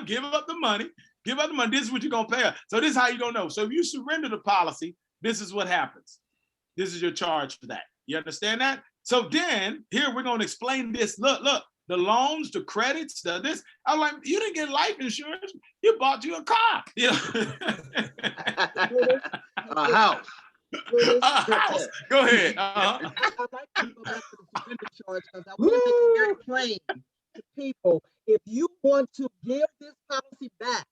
Give up the money. Give up the money. This is what you're gonna pay her. So this is how you're gonna know. So if you surrender the policy, this is what happens. This is your charge for that. You understand that? So then here we're gonna explain this. Look, the loans, the credits, this. I'm like, you didn't get life insurance. You bought you a car. You know? A house. A house. Go ahead. I'd like to go back to the surrender charge because I want to make it very plain to people. If you want to give this policy back,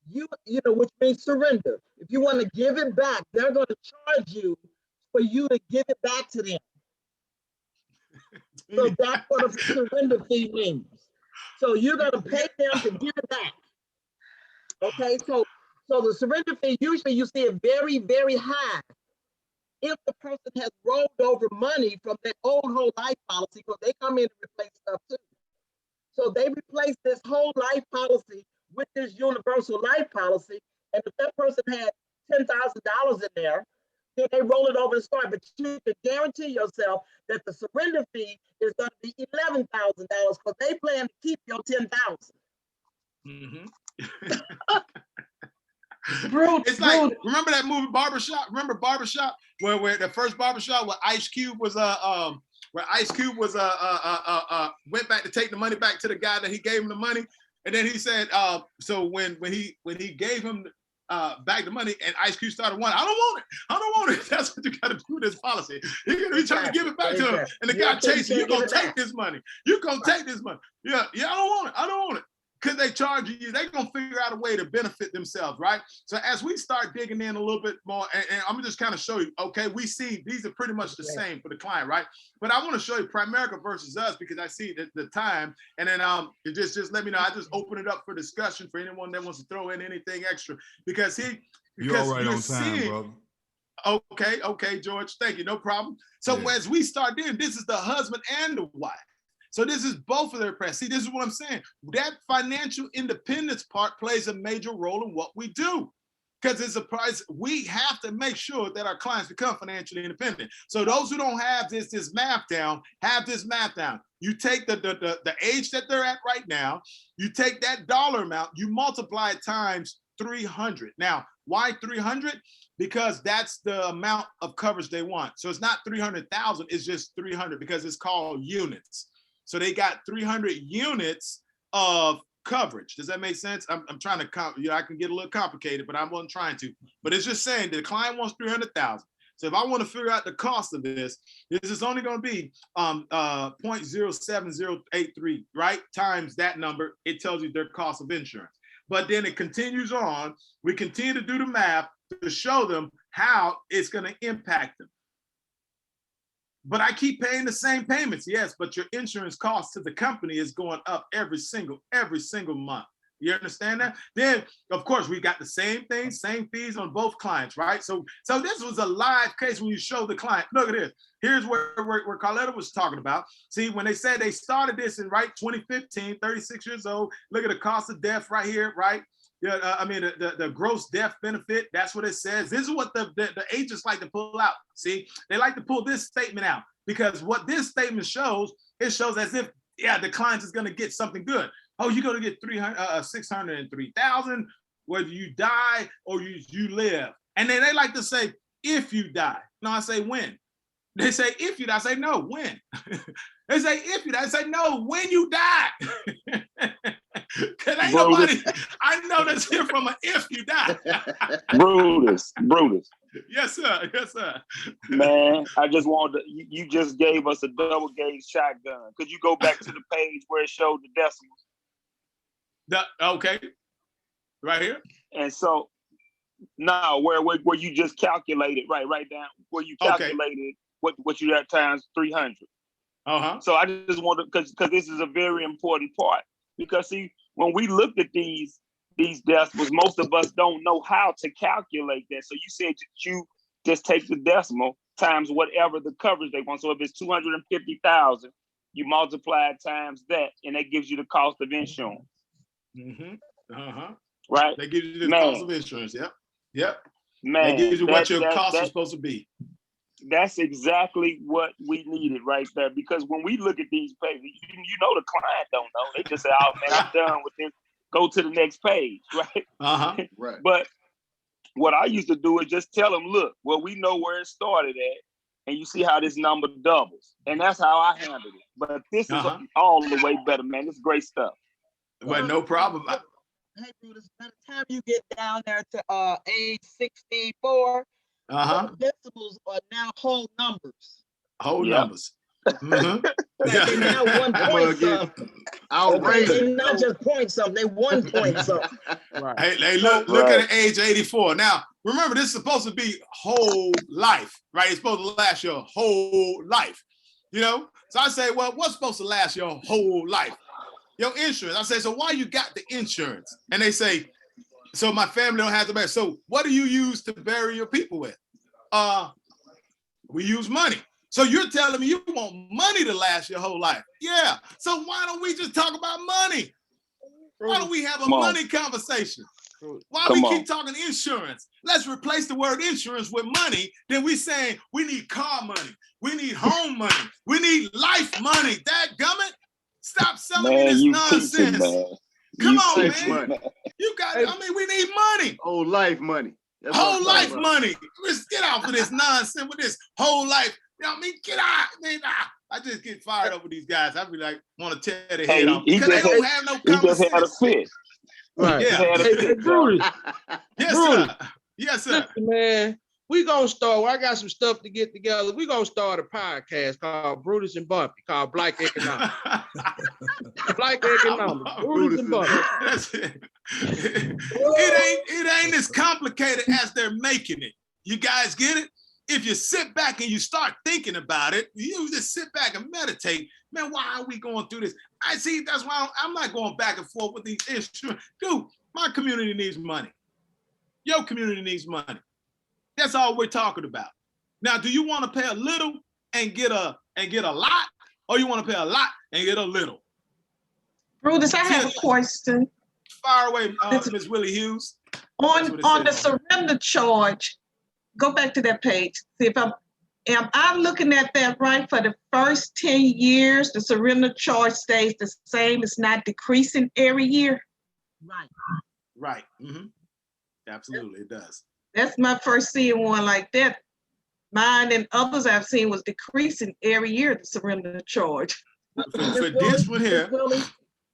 you know, which means surrender. If you want to give it back, they're going to charge you for you to give it back to them. So that's what a surrender fee means. So you're going to pay them to give it back. Okay, so the surrender fee, usually you see it very, very high if the person has rolled over money from their old whole life policy, because they come in and replace stuff too. So they replace this whole life policy with this universal life policy. And if that person had $10,000 in there, then they roll it over and start. But you can guarantee yourself that the surrender fee is going to be $11,000 because they plan to keep your $10,000. Mm-hmm. It's like, remember that movie Barbershop? Remember Barbershop, where the first Barbershop where Ice Cube was went back to take the money back to the guy that he gave him the money, and then he said, so when he gave him back the money, and Ice Cube started whining, I don't want it. That's what you got to do with this policy. You're gonna be trying to give it back to him, and the guy chasing you. You're gonna take this money. You're gonna take this money. Yeah, I don't want it. Because they charge you, they're gonna figure out a way to benefit themselves, right? So as we start digging in a little bit more, and I'm gonna just kind of show you, okay, we see these are pretty much the same for the client, right? But I want to show you Primerica versus us because I see the time, and then just let me know. I just open it up for discussion for anyone that wants to throw in anything extra because you're all right on time, brother. Okay, George, thank you, no problem. So as we start doing, this is the husband and the wife. So this is both of their press. See, this is what I'm saying. That financial independence part plays a major role in what we do. because it's a price. We have to make sure that our clients become financially independent. So those who don't have this math down, have this math down. You take the age that they're at right now, you take that dollar amount, you multiply it times 300. Now, why 300? Because that's the amount of coverage they want. So it's not 300,000, it's just 300 because it's called units. So they got 300 units of coverage. Does that make sense? I'm trying to, I can get a little complicated, but I wasn't trying to. But it's just saying the client wants 300,000. So if I want to figure out the cost of this is only going to be 0.07083, right? Times that number, it tells you their cost of insurance. But then it continues on. We continue to do the math to show them how it's going to impact them. But I keep paying the same payments, yes, but your insurance cost to the company is going up every single month. You understand that? Then, of course, we got the same thing, same fees on both clients, right? So this was a live case when you show the client. Look at this. Here's where Carletta was talking about. See, when they said they started this in 2015, 36 years old. Look at the cost of death right here, right? Yeah, I mean, the gross death benefit, that's what it says. This is what the agents like to pull out. See, they like to pull this statement out because what this statement shows, it shows as if, yeah, the client is going to get something good. Oh, you're going to get 603,000, whether you die or you live. And then they like to say, if you die. No, I say when. They say, if you die. I say, no, when. They say, if you die. I say, no, when you die. Cause ain't nobody, I know that's here from an if you die. Brutus. Yes, sir. Yes, sir. Man, I just wanted to, you just gave us a double gauge shotgun. Could you go back to the page where it showed the decimals? Okay. Right here. And so now where you just calculated, right down where you calculated what you had times 300. So I just wanted, because this is a very important part. Because see, when we looked at these decimals, most of us don't know how to calculate that. So you said that you just take the decimal times whatever the coverage they want. So if it's 250,000, you multiply it times that, and that gives you the cost of insurance. Right? They give you the cost of insurance. Yep. Man, that gives you what your cost is supposed to be. That's exactly what we needed right there. Because when we look at these pages, you know the client don't know. They just say, "Oh man, I'm done with this. Go to the next page." Right? Right. But what I used to do is just tell them, "Look, well, we know where it started at, and you see how this number doubles." And that's how I handled it. But this is all the way better, man. It's great stuff. Well, no problem. Hey, Brutus, by the time you get down there to age 64, decimals are now whole numbers. Whole numbers. They're now 1 point something. They're not just point something, they 1 point something. Right. Hey, look at age 84. Now, remember, this is supposed to be whole life, right? It's supposed to last your whole life. You know? So I say, well, what's supposed to last your whole life? Your insurance. I say, so why you got the insurance? And they say, so my family don't have to bury. So what do you use to bury your people with? We use money. So you're telling me you want money to last your whole life? Yeah. So why don't we just talk about money? Why don't we have a money conversation? Why we keep talking insurance? Let's replace the word insurance with money. Then we saying we need car money. We need home money. We need life money. Dadgummit. Stop selling me this nonsense. Come on, man. You got, I mean, we need money. Whole life money. That's whole life money. Let's get off of this nonsense with this whole life. You know what I mean? Get out. Man, I just get fired up with these guys. I be like, want to tear their head off. Because they don't have no common sense. He just had a fit. Right. Yeah. Hey, Brutus. Yes, sir. Yes, sir. Listen, man, we gonna start. I got some stuff to get together. We gonna start a podcast called Brutus and Bumpy, called Black Economics. Black Economics. Brutus and Bumpy. That's it. It ain't as complicated as they're making it. You guys get it? If you sit back and you start thinking about it, you just sit back and meditate. Man, why are we going through this? I see. That's why I'm not going back and forth with these issues. Dude, my community needs money. Your community needs money. That's all we're talking about. Now, do you want to pay a little and get a lot, or you want to pay a lot and get a little? Brutus, I have a question. Fire away, Ms. Willie Hughes. On the surrender charge, go back to that page. See if am I looking at that right? For the first 10 years, the surrender charge stays the same. It's not decreasing every year. Right. Right. Mm-hmm. Absolutely, it does. That's my first seeing one like that. Mine and others I've seen was decreasing every year, the surrender charge. For this one here,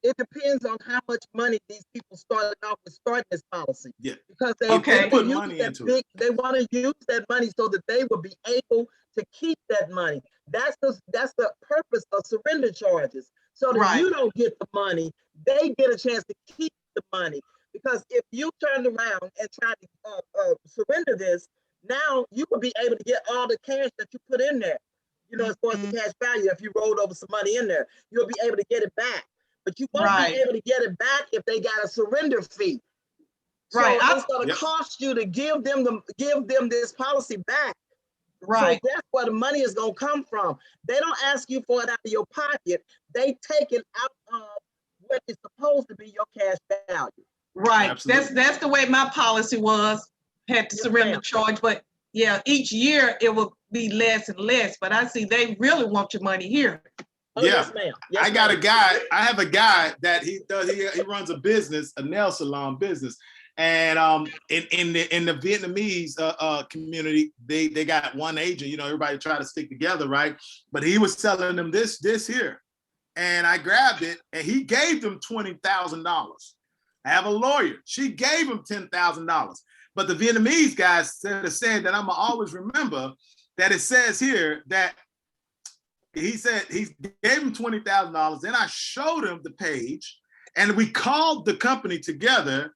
it depends on how much money these people started off with starting this policy. Yeah. Because they put money into it. They want to use that money so that they will be able to keep that money. That's the purpose of surrender charges. So that you don't get the money, they get a chance to keep the money. Because if you turned around and tried to surrender this, now you will be able to get all the cash that you put in there. You know, as far as the cash value, if you rolled over some money in there, you'll be able to get it back. But you won't be able to get it back if they got a surrender fee. So it's going to cost you to give them this policy back. Right. So that's where the money is going to come from. They don't ask you for it out of your pocket. They take it out of what is supposed to be your cash value. Right. Absolutely. That's the way my policy was. Had to surrender charge, but yeah, each year it will be less and less. But I see they really want your money here. Oh, yes, ma'am. Yes, I got a guy. I have a guy that he runs a business, a nail salon business, and in the Vietnamese community, they got one agent. You know, everybody try to stick together, right? But he was selling them this here, and I grabbed it, and he gave them $20,000. I have a lawyer. She gave him $10,000. But the Vietnamese guys said that I'm gonna always remember that it says here that he said he gave him $20,000. Then I showed him the page, and we called the company together,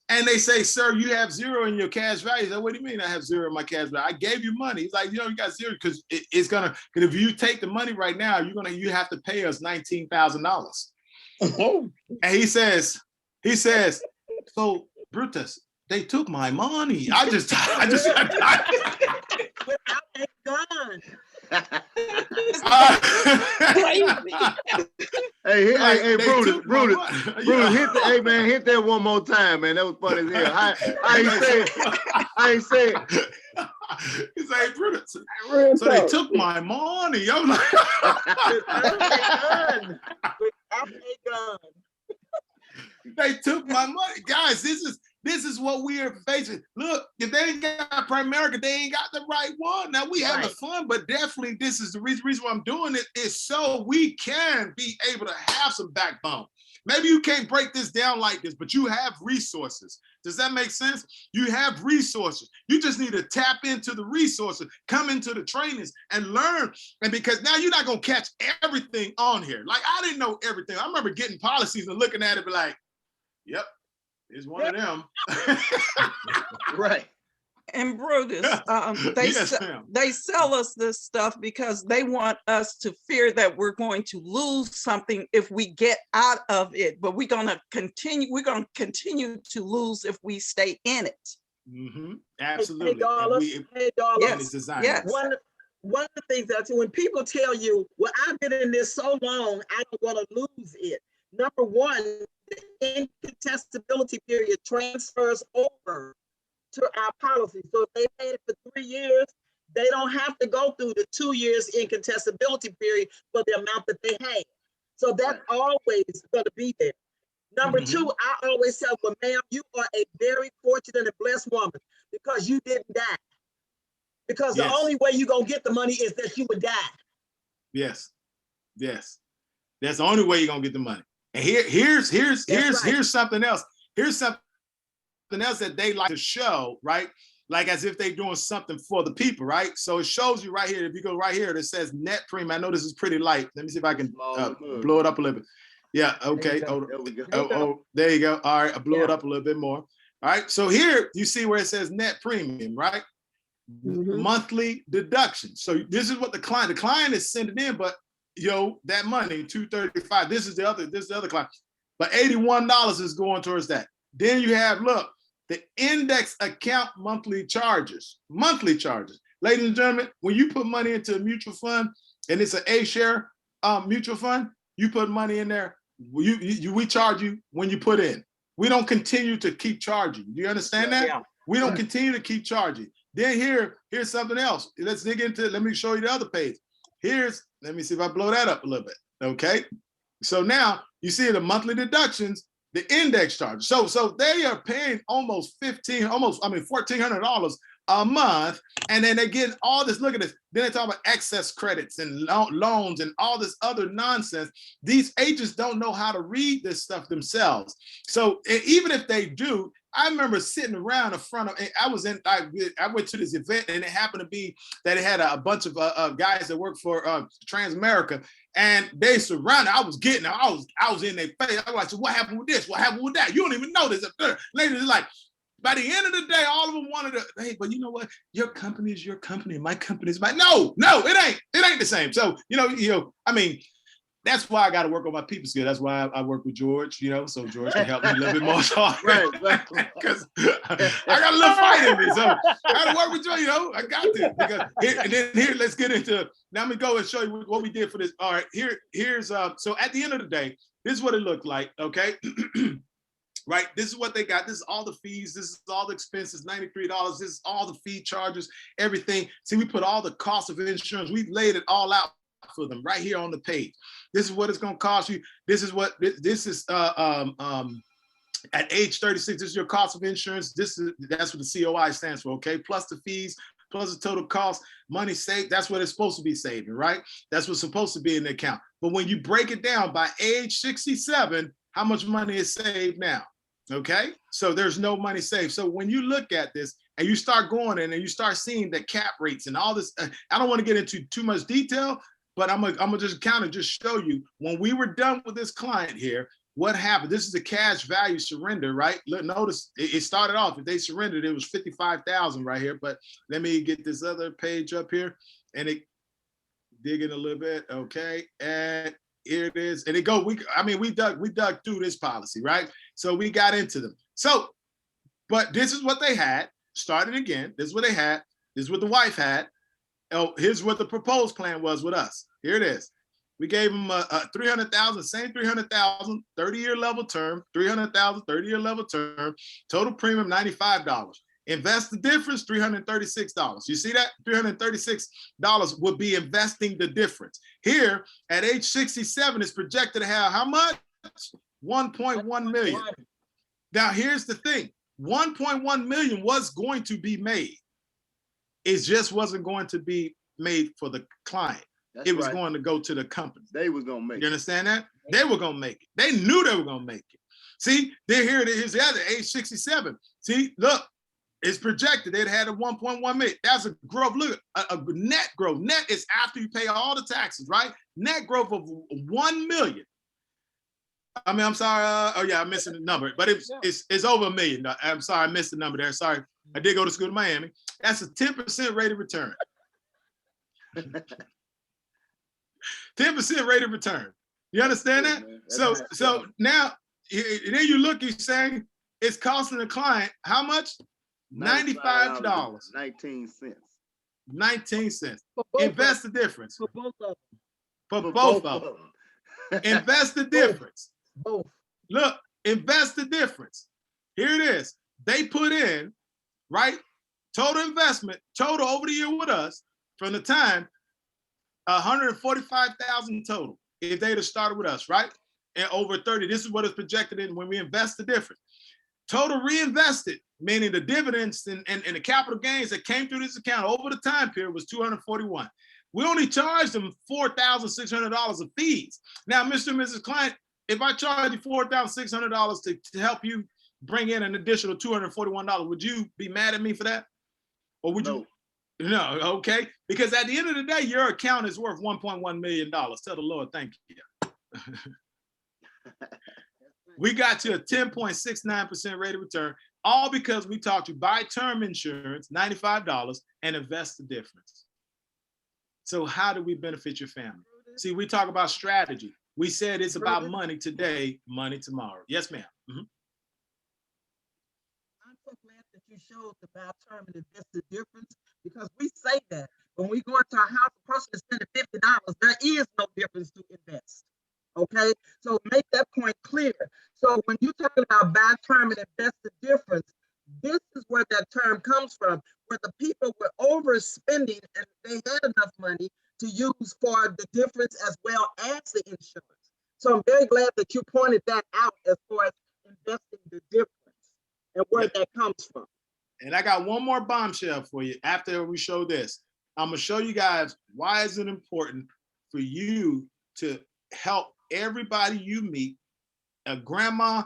and they say, "Sir, you have zero in your cash value." I said, "What do you mean I have zero in my cash value? I gave you money." He's like, "You got zero because it's gonna. Because if you take the money right now, you have to pay us $19,000." And he says, "So Brutus, they took my money." I just without a gun. Hey, Brutus, hit that one more time, man. That was funny as hell. I ain't say it. He's like, Brutus. So they took my money. I'm like, without a gun. They took my money. Guys, this is what we are facing. Look, if they ain't got Primerica, they ain't got the right one. Now we having fun, but definitely this is the reason why I'm doing it is so we can be able to have some backbone. Maybe you can't break this down like this, but you have resources. Does that make sense? You have resources. You just need to tap into the resources, come into the trainings and learn. And because now you're not going to catch everything on here. Like I didn't know everything. I remember getting policies and looking at it, be like, yep, it's one of them. Right. And Brutus, they sell us this stuff because they want us to fear that we're going to lose something if we get out of it. But we're gonna continue to lose if we stay in it. Mm-hmm. Absolutely. Hey, Darla. Yes. One of the things that when people tell you, "Well, I've been in this so long, I don't want to lose it." Number one, the incontestability period transfers over to our policy. So if they paid it for 3 years, they don't have to go through the 2 years incontestability period for the amount that they had. So that's always going to be there. Number two, I always tell them, ma'am, you are a very fortunate and blessed woman because you didn't die. Because the only way you're going to get the money is that you would die. Yes. That's the only way you're going to get the money. And here's something else. Here's something else that they like to show, right? Like as if they're doing something for the people, right? So it shows you right here. If you go right here, it says net premium. I know this is pretty light. Let me see if I can blow it up a little bit. Yeah, okay. There you go. All right, I blew it up a little bit more. All right, so here you see where it says net premium, right? Monthly deduction. So this is what the client is sending in, but that money, $235. This is the other client. But $81 is going towards that. Then you have, look, the index account monthly charges. Ladies and gentlemen, when you put money into a mutual fund and it's an A-share mutual fund, you put money in there, we charge you when you put in. we don't continue to keep charging. Do you understand that? Yeah. We don't continue to keep charging. Then here's something else. Let's dig into it. Let me show you the other page. Let me see if I blow that up a little bit. Okay. So now you see the monthly deductions, the index charge. So they are paying almost $1,400 a month, and then they get all this. Look at this. Then they talk about excess credits and loans and all this other nonsense. These agents don't know how to read this stuff themselves. So even if they do, I remember sitting around in front of. I went to this event, and it happened to be that it had a bunch of guys that work for Transamerica, and they surrounded. I was in their face. I was like, so what happened with this? What happened with that? You don't even know this. Ladies like. By the end of the day, all of them wanted to, hey, but you know what? Your company is your company. My company is mine. No, it ain't. It ain't the same. So, I mean, that's why I got to work on my people skill. That's why I work with George, so George can help me a little bit more. Right. Because I got a little fight in me. So I got to work with George, I got to. Because here, let's get into, now I'm going to go and show you what we did for this. All right, here's, so at the end of the day, this is what it looked like, okay? Right, this is what they got. This is all the fees. This is all the expenses, $93. This is all the fee charges, everything. See, we put all the cost of insurance. We laid it all out for them right here on the page. This is what it's going to cost you. This is what this is. At age 36, this is your cost of insurance. That's what the COI stands for. Okay, plus the fees, plus the total cost, money saved. That's what it's supposed to be saving, right? That's what's supposed to be in the account. But when you break it down by age 67, how much money is saved now? Okay, so there's no money saved. So when you look at this and you start going in and you start seeing the cap rates and all this, I don't want to get into too much detail, but I'm gonna just just show you when we were done with this client here, what happened. This is the cash value surrender, right? Notice it started off, if they surrendered, it was 55,000 right here. But let me get this other page up here and it dig in a little bit. Okay, and here it is. And it go, we dug through this policy, right? So we got into them. So, but this is what they had. Starting again, this is what they had. This is what the wife had. Oh, here's what the proposed plan was with us. Here it is. We gave them a 300,000, same 300,000, 30-year level term, 300,000, 30-year level term, total premium $95. Invest the difference, $336. You see that? $336 would be investing the difference. Here, at age 67, it's projected to have how much? 1.1 million. Now, here's the thing. 1.1 million was going to be made. It just wasn't going to be made for the client. It was going to go to the company. They was going to make it. You understand that? They were going to make it. They knew they were going to make it. See, here it is at age 67. See, look, it's projected they'd had a 1.1 million. That's a growth. Look, a net growth. Net is after you pay all the taxes, right? Net growth of 1 million. I mean, I'm sorry. I'm missing the number, but it's over $1 million. I'm sorry, I missed the number there. Sorry, I did go to school in Miami. That's a 10% rate of return. 10% rate of return. You understand that? So now, then you look, you're saying it's costing the client how much? $95. 19 cents. 19 cents. Invest the difference. For both of them. For both of them. Invest the difference. Both. Look, invest the difference. Here it is. They put in, right? Total investment, total over the year with us, from the time, 145,000 total. If they'd have started with us, right? And over 30, this is what is projected in when we invest the difference. Total reinvested, meaning the dividends and the capital gains that came through this account over the time period was 241. We only charged them $4,600 of fees. Now, Mr. and Mrs. Client, if I charge you $4,600 to help you bring in an additional $241, would you be mad at me for that? Or would you? No, okay. Because at the end of the day, your account is worth $1.1 million. Tell the Lord, thank you. We got you a 10.69% rate of return, all because we taught you buy term insurance, $95, and invest the difference. So how do we benefit your family? See, we talk about strategy. We said it's about money today, money tomorrow. Yes, ma'am. Mm-hmm. I'm so glad that you showed the buy term and invest the difference, because we say that when we go into our house, a person is spending $50, there is no difference to invest. Okay, so make that point clear. So when you're talking about buy term and invest the difference, this is where that term comes from, where the people were overspending and they had enough money to use for the difference as well as the insurance. So I'm very glad that you pointed that out as far as investing the difference and where that comes from. And I got one more bombshell for you after we show this. I'm gonna show you guys why is it important for you to help everybody you meet, a grandma,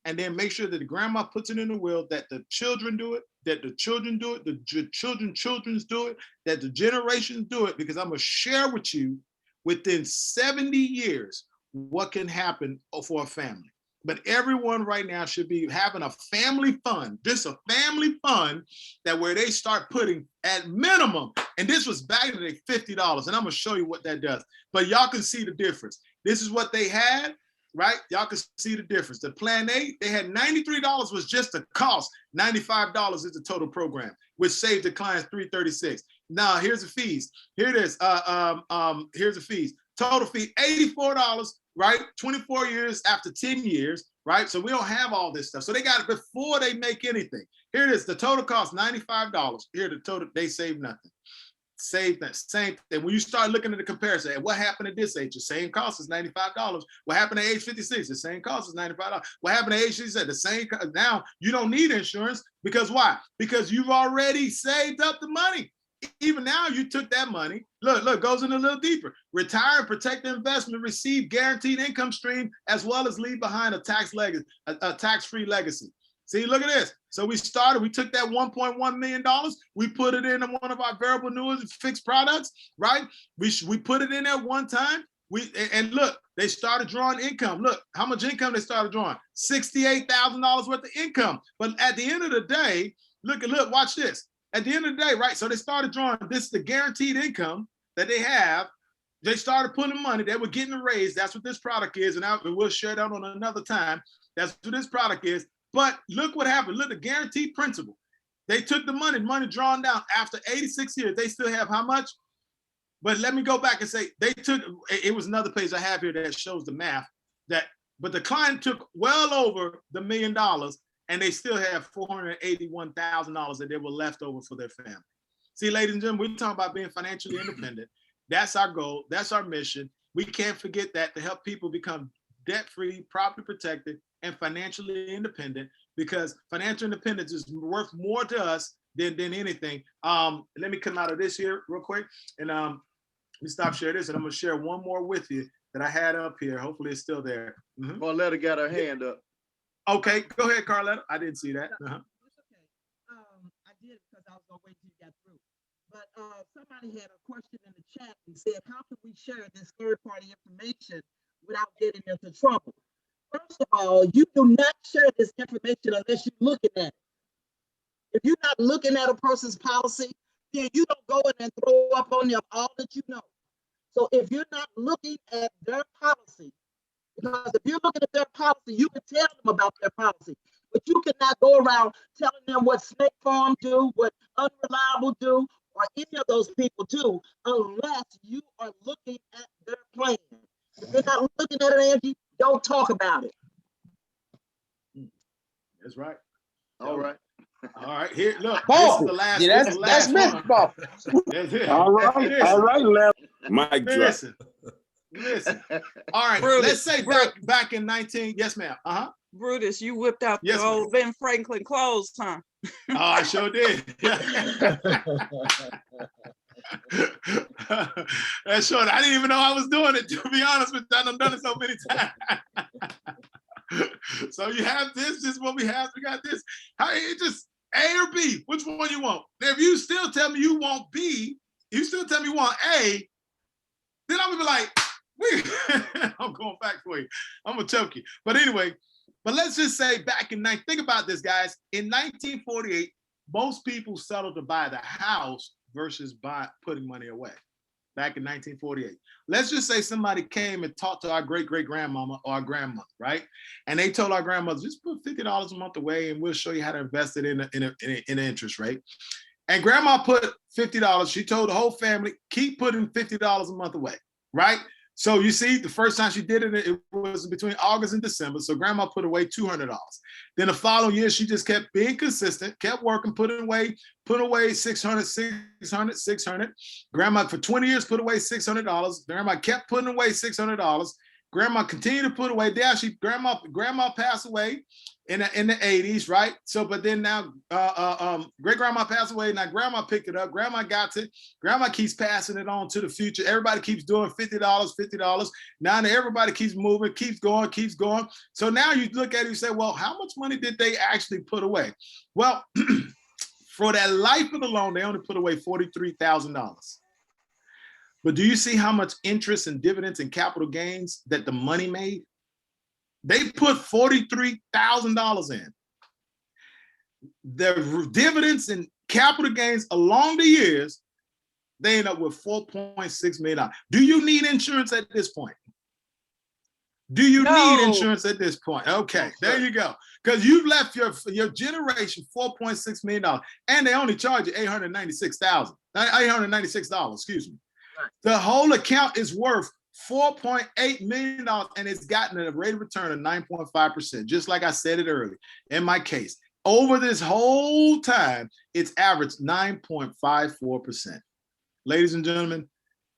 and then make sure that the grandma puts it in the will, that the children do it, that the children do it, the children's do it, that the generations do it, because I'm gonna share with you within 70 years what can happen for a family. But everyone right now should be having a family fund, just a family fund that where they start putting at minimum, and this was back in the $50, and I'm gonna show you what that does. But y'all can see the difference. This is what they had, right? Y'all can see the difference. The plan A, they had $93 was just the cost. $95 is the total program, which saved the clients $336. Now here's the fees. Here it is. Here's the fees. Total fee $84, right? 24 years after 10 years, right? So we don't have all this stuff. So they got it before they make anything. Here it is. The total cost $95. Here the total, they save nothing. Save that same thing. When you start looking at the comparison, what happened at this age? The same cost is $95. What happened at age 56? The same cost is $95. What happened at age 67? The same. Now you don't need insurance because why? Because you've already saved up the money. Even now, you took that money. Look, goes in a little deeper. Retire and protect the investment, receive guaranteed income stream, as well as leave behind a tax-free legacy. See, look at this. So we took that $1.1 million, we put it into one of our variable annuity fixed products, right? We put it in there one time. And look, they started drawing income. Look, how much income they started drawing? $68,000 worth of income. But at the end of the day, look, watch this. At the end of the day, right? So they started drawing this, the guaranteed income that they have. They started putting money. They were getting a raise. That's what this product is. And we'll share that on another time. That's what this product is. But look what happened. Look, the guaranteed principal. They took the money drawn down after 86 years. They still have how much? But let me go back and say it was another page I have here that shows the math. But the client took well over the $1 million, and they still have $481,000 that they were left over for their family. See, ladies and gentlemen, we're talking about being financially independent. That's our goal. That's our mission. We can't forget that, to help people become debt-free, property protected, and financially independent, because financial independence is worth more to us than anything. Let me come out of this here real quick, and let me stop sharing this, and I'm gonna share one more with you that I had up here. Hopefully it's still there. Carletta got her hand up. Okay, go ahead, Carletta. I didn't see that. It's okay. I did it because I was gonna wait till you got through. But somebody had a question in the chat and said, how can we share this third-party information without getting into trouble? First of all, you do not share this information unless you're looking at it. If you're not looking at a person's policy, then you don't go in and throw up on them all that you know. So if you're not looking at their policy, because if you're looking at their policy, you can tell them about their policy, but you cannot go around telling them what Snake Farm do, what Unreliable do, or any of those people do, unless you are looking at their plan. If you're not looking at it, Angie, don't talk about it. That's right. All right. All right. Here, look. Ball. This is the last. Yeah, this is the that's last Miss one. That's it. All right, left. Mic drop. Listen. All right. Brutus, let's say back in 19. Yes, ma'am. Brutus, you whipped out Yes, the old Ben Franklin clothes, huh? Oh, I sure did. That's short. I didn't even know I was doing it, to be honest with you. I've done it so many times. So you have this is what we have. We got this. How it just A or B? Which one you want? If you still tell me you want B, you still tell me you want A, then I'm gonna be like, I'm going back for you. I'm gonna choke you. But anyway, but let's just say back in think about this, guys. In 1948, most people settled to buy the house versus putting money away. Back in 1948. Let's just say somebody came and talked to our great-great-grandmama or our grandmother, right? And they told our grandmother, just put $50 a month away and we'll show you how to invest it in an interest rate. And grandma put $50. She told the whole family, keep putting $50 a month away, right? So you see, the first time she did it, it was between August and December. So grandma put away $200. Then the following year, she just kept being consistent, kept working, putting away $600. Grandma for 20 years put away $600. Grandma kept putting away $600. Grandma continued to put away. There, grandma passed away in the 80s, right? So, but then now, great grandma passed away. Now grandma picked it up. Grandma got it. Grandma keeps passing it on to the future. Everybody keeps doing $50. Now everybody keeps moving, keeps going. So now you look at it and say, well, how much money did they actually put away? Well, for that life of the loan, they only put away $43,000. But do you see how much interest and dividends and capital gains that the money made? They put $43,000 in. The dividends and capital gains along the years, they end up with $4.6 million. Do you need insurance at this point? Do you need insurance at this point? Okay, there you go. Because you've left your generation $4.6 million, and they only charge you $896, excuse me. The whole account is worth $4.8 million, and it's gotten a rate of return of 9.5%, just like I said it earlier. In my case, over this whole time, it's averaged 9.54%. Ladies and gentlemen,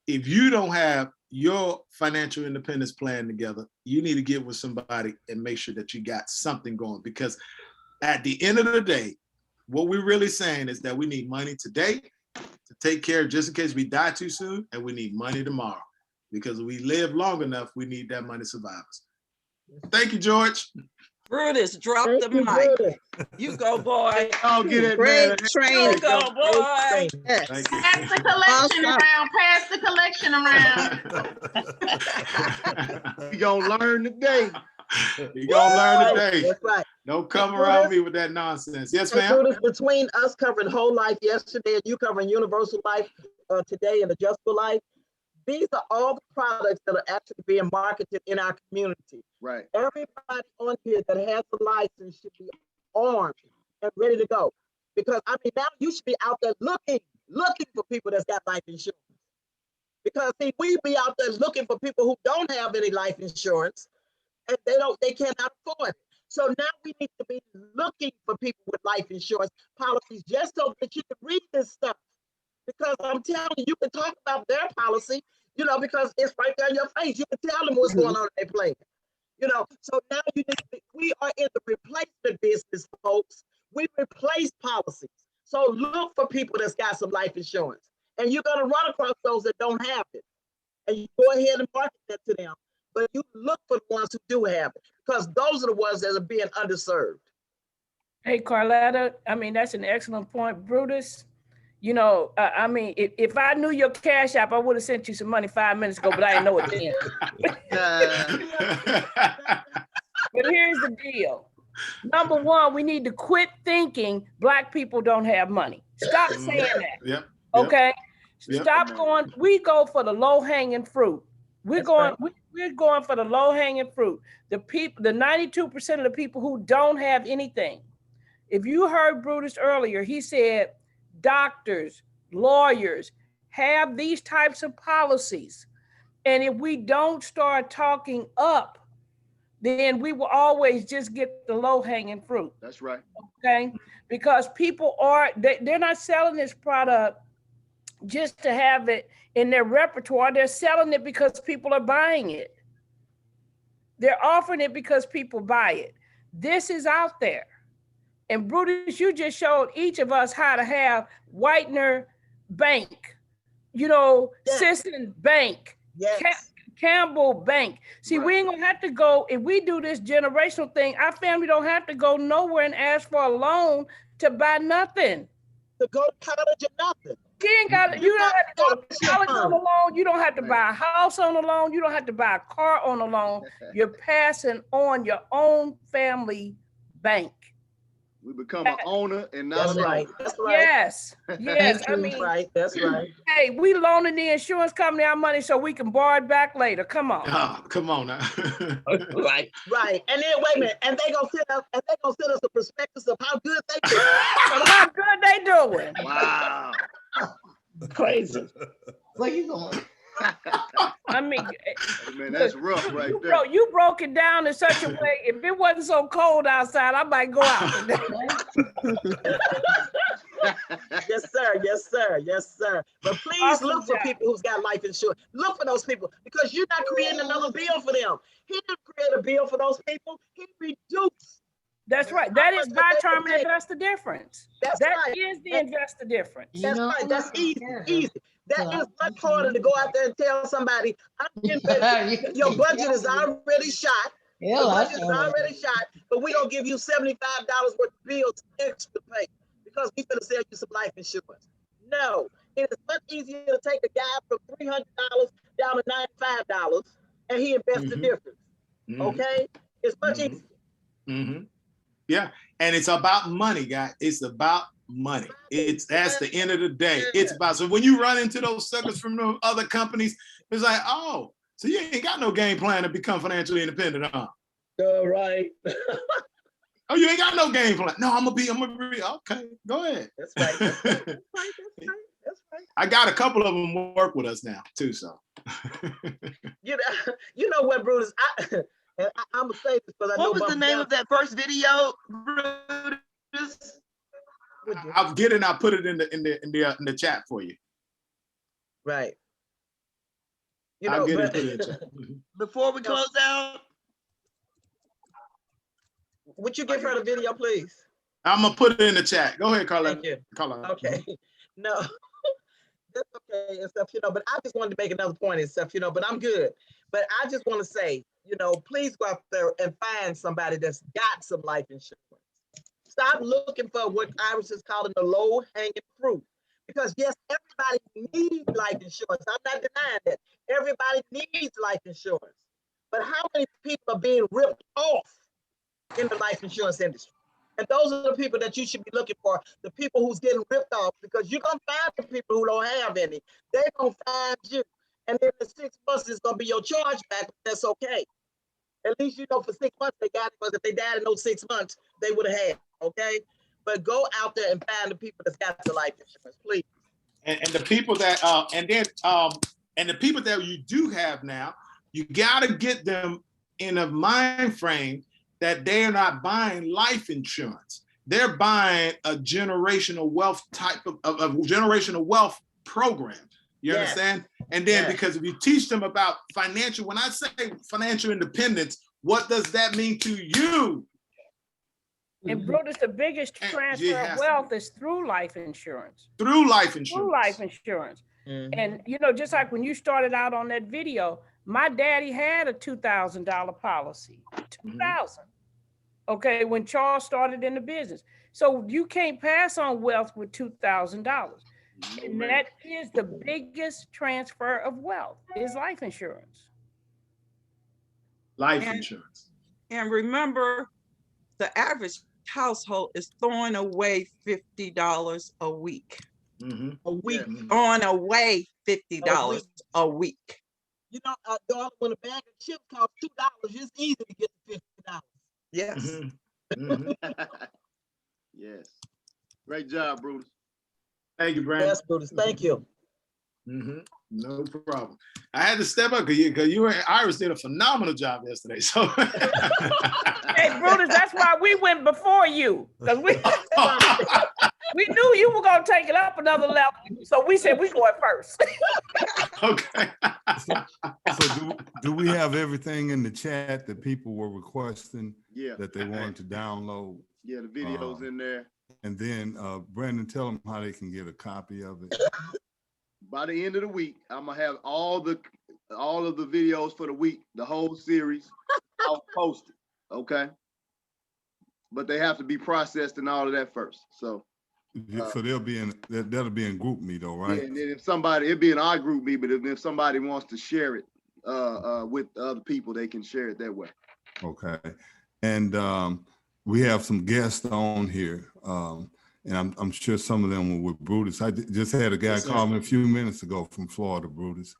if you don't have your financial independence plan together, you need to get with somebody and make sure that you got something going, because at the end of the day, what we're really saying is that we need money today to take care of just in case we die too soon, and we need money tomorrow, because if we live long enough, we need that money to survive us. Thank you, George. Brutus, drop the mic. You go, boy. I'll get it, Great training. You go, boy. Yes. Thank you. Pass the collection around. Pass the collection around. You gonna learn today. You gonna learn today. That's right. Don't come around me with that nonsense. Yes, ma'am. Brutus, between us covering whole life yesterday and you covering universal life today and adjustable life, these are all the products that are actually being marketed in our community. Right. Everybody on here that has a license should be armed and ready to go. Because I mean, now you should be out there looking for people that's got life insurance. Because see, we be out there looking for people who don't have any life insurance, and they cannot afford it. So now we need to be looking for people with life insurance policies, just so that you can read this stuff. Because I'm telling you, you can talk about their policy, because it's right there in your face. You can tell them what's going on in their plan. So now we are in the replacement business, folks. We replace policies. So look for people that's got some life insurance. And you're gonna run across those that don't have it. And you go ahead and market that to them. But you look for the ones who do have it, because those are the ones that are being underserved. Hey, Carletta, I mean, that's an excellent point. Brutus, I mean, if I knew your Cash App, I would have sent you some money 5 minutes ago, but I didn't know it then. But here's the deal. Number one, we need to quit thinking Black people don't have money. Stop saying that. Yep. Okay? Yep. Stop going. We go for the low-hanging fruit. We're going for the low-hanging fruit. The 92% of the people who don't have anything. If you heard Brutus earlier, he said doctors, lawyers have these types of policies. And if we don't start talking up, then we will always just get the low-hanging fruit. That's right. Okay? Because people they're not selling this product just to have it in their repertoire. They're selling it because people are buying it. They're offering it because people buy it. This is out there. And Brutus, you just showed each of us how to have Whitener Bank, Sisson Bank, Campbell Bank. See, we ain't gonna have to go, if we do this generational thing, our family don't have to go nowhere and ask for a loan to buy nothing. To go to college or nothing. You don't have to go to college on a loan. You don't have to buy a house on a loan. You don't have to buy a car on a loan. You're passing on your own family bank. We become an owner and not That's a right. loaner. That's right. Yes. Yes. I mean, right. That's right. Hey, we loaning the insurance company our money so we can borrow it back later. Come on. Oh, come on now. Right. Right. And then wait a minute. And they gonna send us a prospectus of how good they doing. How good they doing. Wow. Crazy. Where you going? I mean, man, that's rough right there. You broke it down in such a way. If it wasn't so cold outside, I might go out today. Yes, sir. Yes, sir. Yes, sir. But please look for people who's got life insurance. Look for those people because you're not creating another bill for them. He didn't create a bill for those people. He reduced. That's right. That is by term and investor difference. That is the investor difference. That's right. That's easy. Easy. That is much harder to go out there and tell somebody, I'm getting ready. Your budget is already shot. Your budget is already shot, but we're going to give you $75 worth of bills extra pay because we're going to sell you some life insurance. No, it is much easier to take a guy from $300 down to $95 and he invests the difference. Okay? It's much easier. Yeah, and it's about money, guys. It's about money. That's the end of the day. It's about, so when you run into those suckers from the other companies, it's like, oh, so you ain't got no game plan to become financially independent, huh? Right. Oh, you ain't got no game plan. No, I'm gonna be, okay, go ahead. That's right. That's right. That's right. I got a couple of them work with us now too, so. You know what, Brutus? I'm gonna say this because I know. What was the name of that first video, Brutus? I'll get it and I'll put it in the chat for you. Right. I'll get it, put it in the chat. Before we close out, would you give her the video, please? I'm gonna put it in the chat. Go ahead, Carla. Thank you. Carla. Okay. No, that's okay and stuff, but I just wanted to make another point and stuff, but I'm good. But I just want to say, please go out there and find somebody that's got some life insurance. Stop looking for what Iris is calling the low-hanging fruit. Because yes, everybody needs life insurance. I'm not denying that. Everybody needs life insurance. But how many people are being ripped off in the life insurance industry? And those are the people that you should be looking for, the people who's getting ripped off, because you're going to find the people who don't have any. They're going to find you. And then in 6 months, it's going to be your charge back, but that's okay. At least for 6 months they got it, because if they died in those 6 months, they would have had it, okay? But go out there and find the people that's got the life insurance, please. And the people that, and the people that you do have now, you got to get them in a mind frame that they're not buying life insurance. They're buying a generational wealth type of generational wealth program. You understand? And then because if you teach them about financial, when I say financial independence, what does that mean to you? And Brutus, the biggest transfer of wealth is through life insurance. Through life insurance. Through life insurance. And just like when you started out on that video, my daddy had a $2,000 policy. $2,000. Okay, when Charles started in the business. So you can't pass on wealth with $2,000. And that is the biggest transfer of wealth, is life insurance. Life insurance. And remember, the average household is throwing away $50 a week. A week. Throwing away $50 a week. Darling, when a bag of chips costs $2, it's easy to get to $50. Yes. Yes. Great job, Brutus. Thank you, Brandon. Yes, Brutus. Thank you. No problem. I had to step up because you and Iris did a phenomenal job yesterday. So, hey, Brutus, that's why we went before you, because we knew you were gonna take it up another level. So we said we going first. Okay. So do we have everything in the chat that people were requesting that they wanted to download? Yeah, the videos in there. And then Brandon, tell them how they can get a copy of it. By the end of the week, I'm gonna have all of the videos for the week, the whole series. I'll post it, okay? But they have to be processed and all of that first. So that'll be in group me though, right? Yeah, and then if somebody, it'd be in our group me, but if somebody wants to share it with other people, they can share it that way. Okay. And we have some guests on here. And I'm sure some of them were with Brutus. I just had a guy call me a few minutes ago from Florida, Brutus,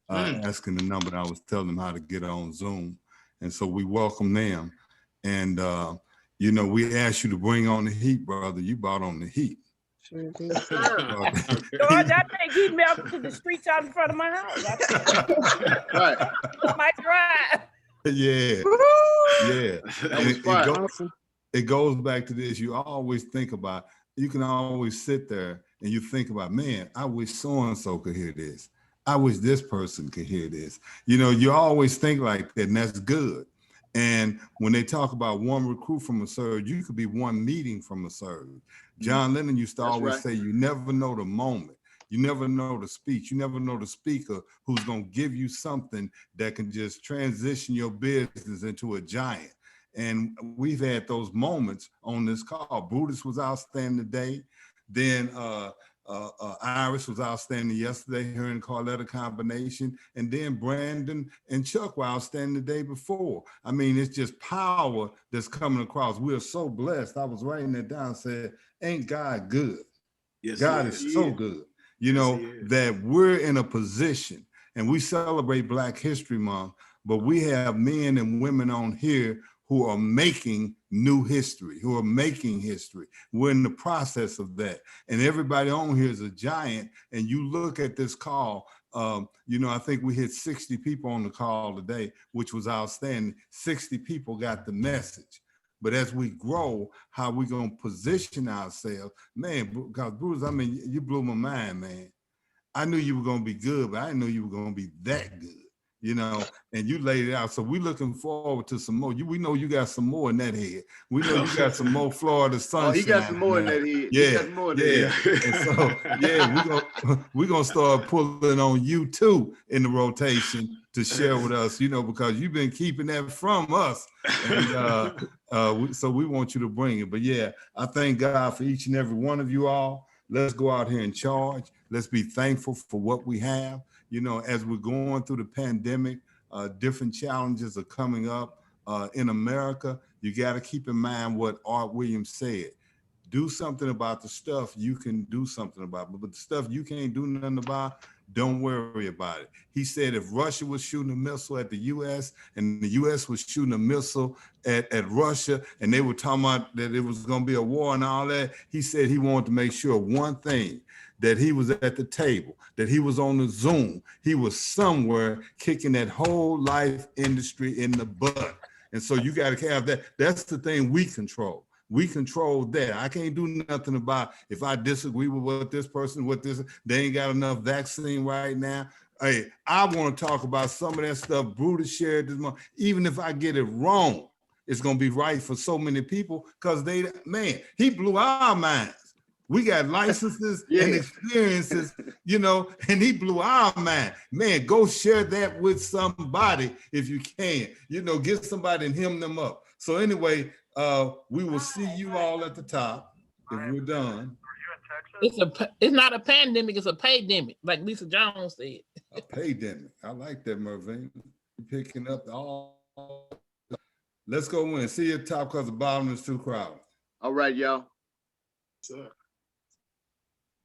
asking the number, and I was telling him how to get on Zoom. And so we welcome them. And, we asked you to bring on the heat, brother. You brought on the heat. George, I think he melted to the streets out in front of my house. Right. My drive. Yeah. Yeah. That it goes back to this. You always think about, you can always sit there and you think about, man, I wish so-and-so could hear this. I wish this person could hear this. You know, you always think like that, and that's good. And when they talk about one recruit from a surge, you could be one meeting from a surge. John Lennon used to always say, you never know the moment. You never know the speech. You never know the speaker who's going to give you something that can just transition your business into a giant. And we've had those moments on this call. Brutus was outstanding today. Then Iris was outstanding yesterday, her and Carletta combination. And then Brandon and Chuck were outstanding the day before. I mean, it's just power that's coming across. We are so blessed. I was writing that down, said, ain't God good? Yes, God is so good. You know, that we're in a position, and we celebrate Black History Month, but we have men and women on here who are making new history, who are making history. We're in the process of that. And everybody on here is a giant. And you look at this call, you know, I think we hit 60 people on the call today, which was outstanding. 60 people got the message. But as we grow, how we gonna position ourselves, man, because Bruce, I mean, you blew my mind, man. I knew you were gonna be good, but I didn't know you were gonna be that good. You know, and you laid it out. So we're looking forward to some more. We know you got some more in that head. We know you got some more Florida sunshine. Oh, he got some more in that head. Yeah, he got some more in that head. And so, yeah, we're gonna start pulling on you too in the rotation to share with us, you know, because you've been keeping that from us. And so we want you to bring it. But yeah, I thank God for each and every one of you all. Let's go out here and charge. Let's be thankful for what we have. You know, as we're going through the pandemic, different challenges are coming up in America. You got to keep in mind what Art Williams said. Do something about the stuff you can do something about, but the stuff you can't do nothing about, don't worry about it. He said if Russia was shooting a missile at the U.S. and the U.S. was shooting a missile at Russia, and they were talking about that it was going to be a war and all that, he said he wanted to make sure one thing, that he was at the table, that he was on the Zoom, he was somewhere kicking that whole life industry in the butt. And so you got to have that. That's the thing we control. We control that. I can't do nothing about if I disagree with what this person, they ain't got enough vaccine right now. Hey, I want to talk about some of that stuff Brutus shared this morning. Even if I get it wrong, it's going to be right for so many people because he blew our minds. We got licenses and experiences, you know, and he blew our mind. Man, go share that with somebody if you can. You know, get somebody and him them up. So anyway, we will see you all at the top if we're done. It's not a pandemic, it's a paydemic, like Lisa Jones said. A paydemic. I like that, Mervyn. You're picking up all. Let's go in. See you at the top because the bottom is too crowded. All right, y'all. Sir.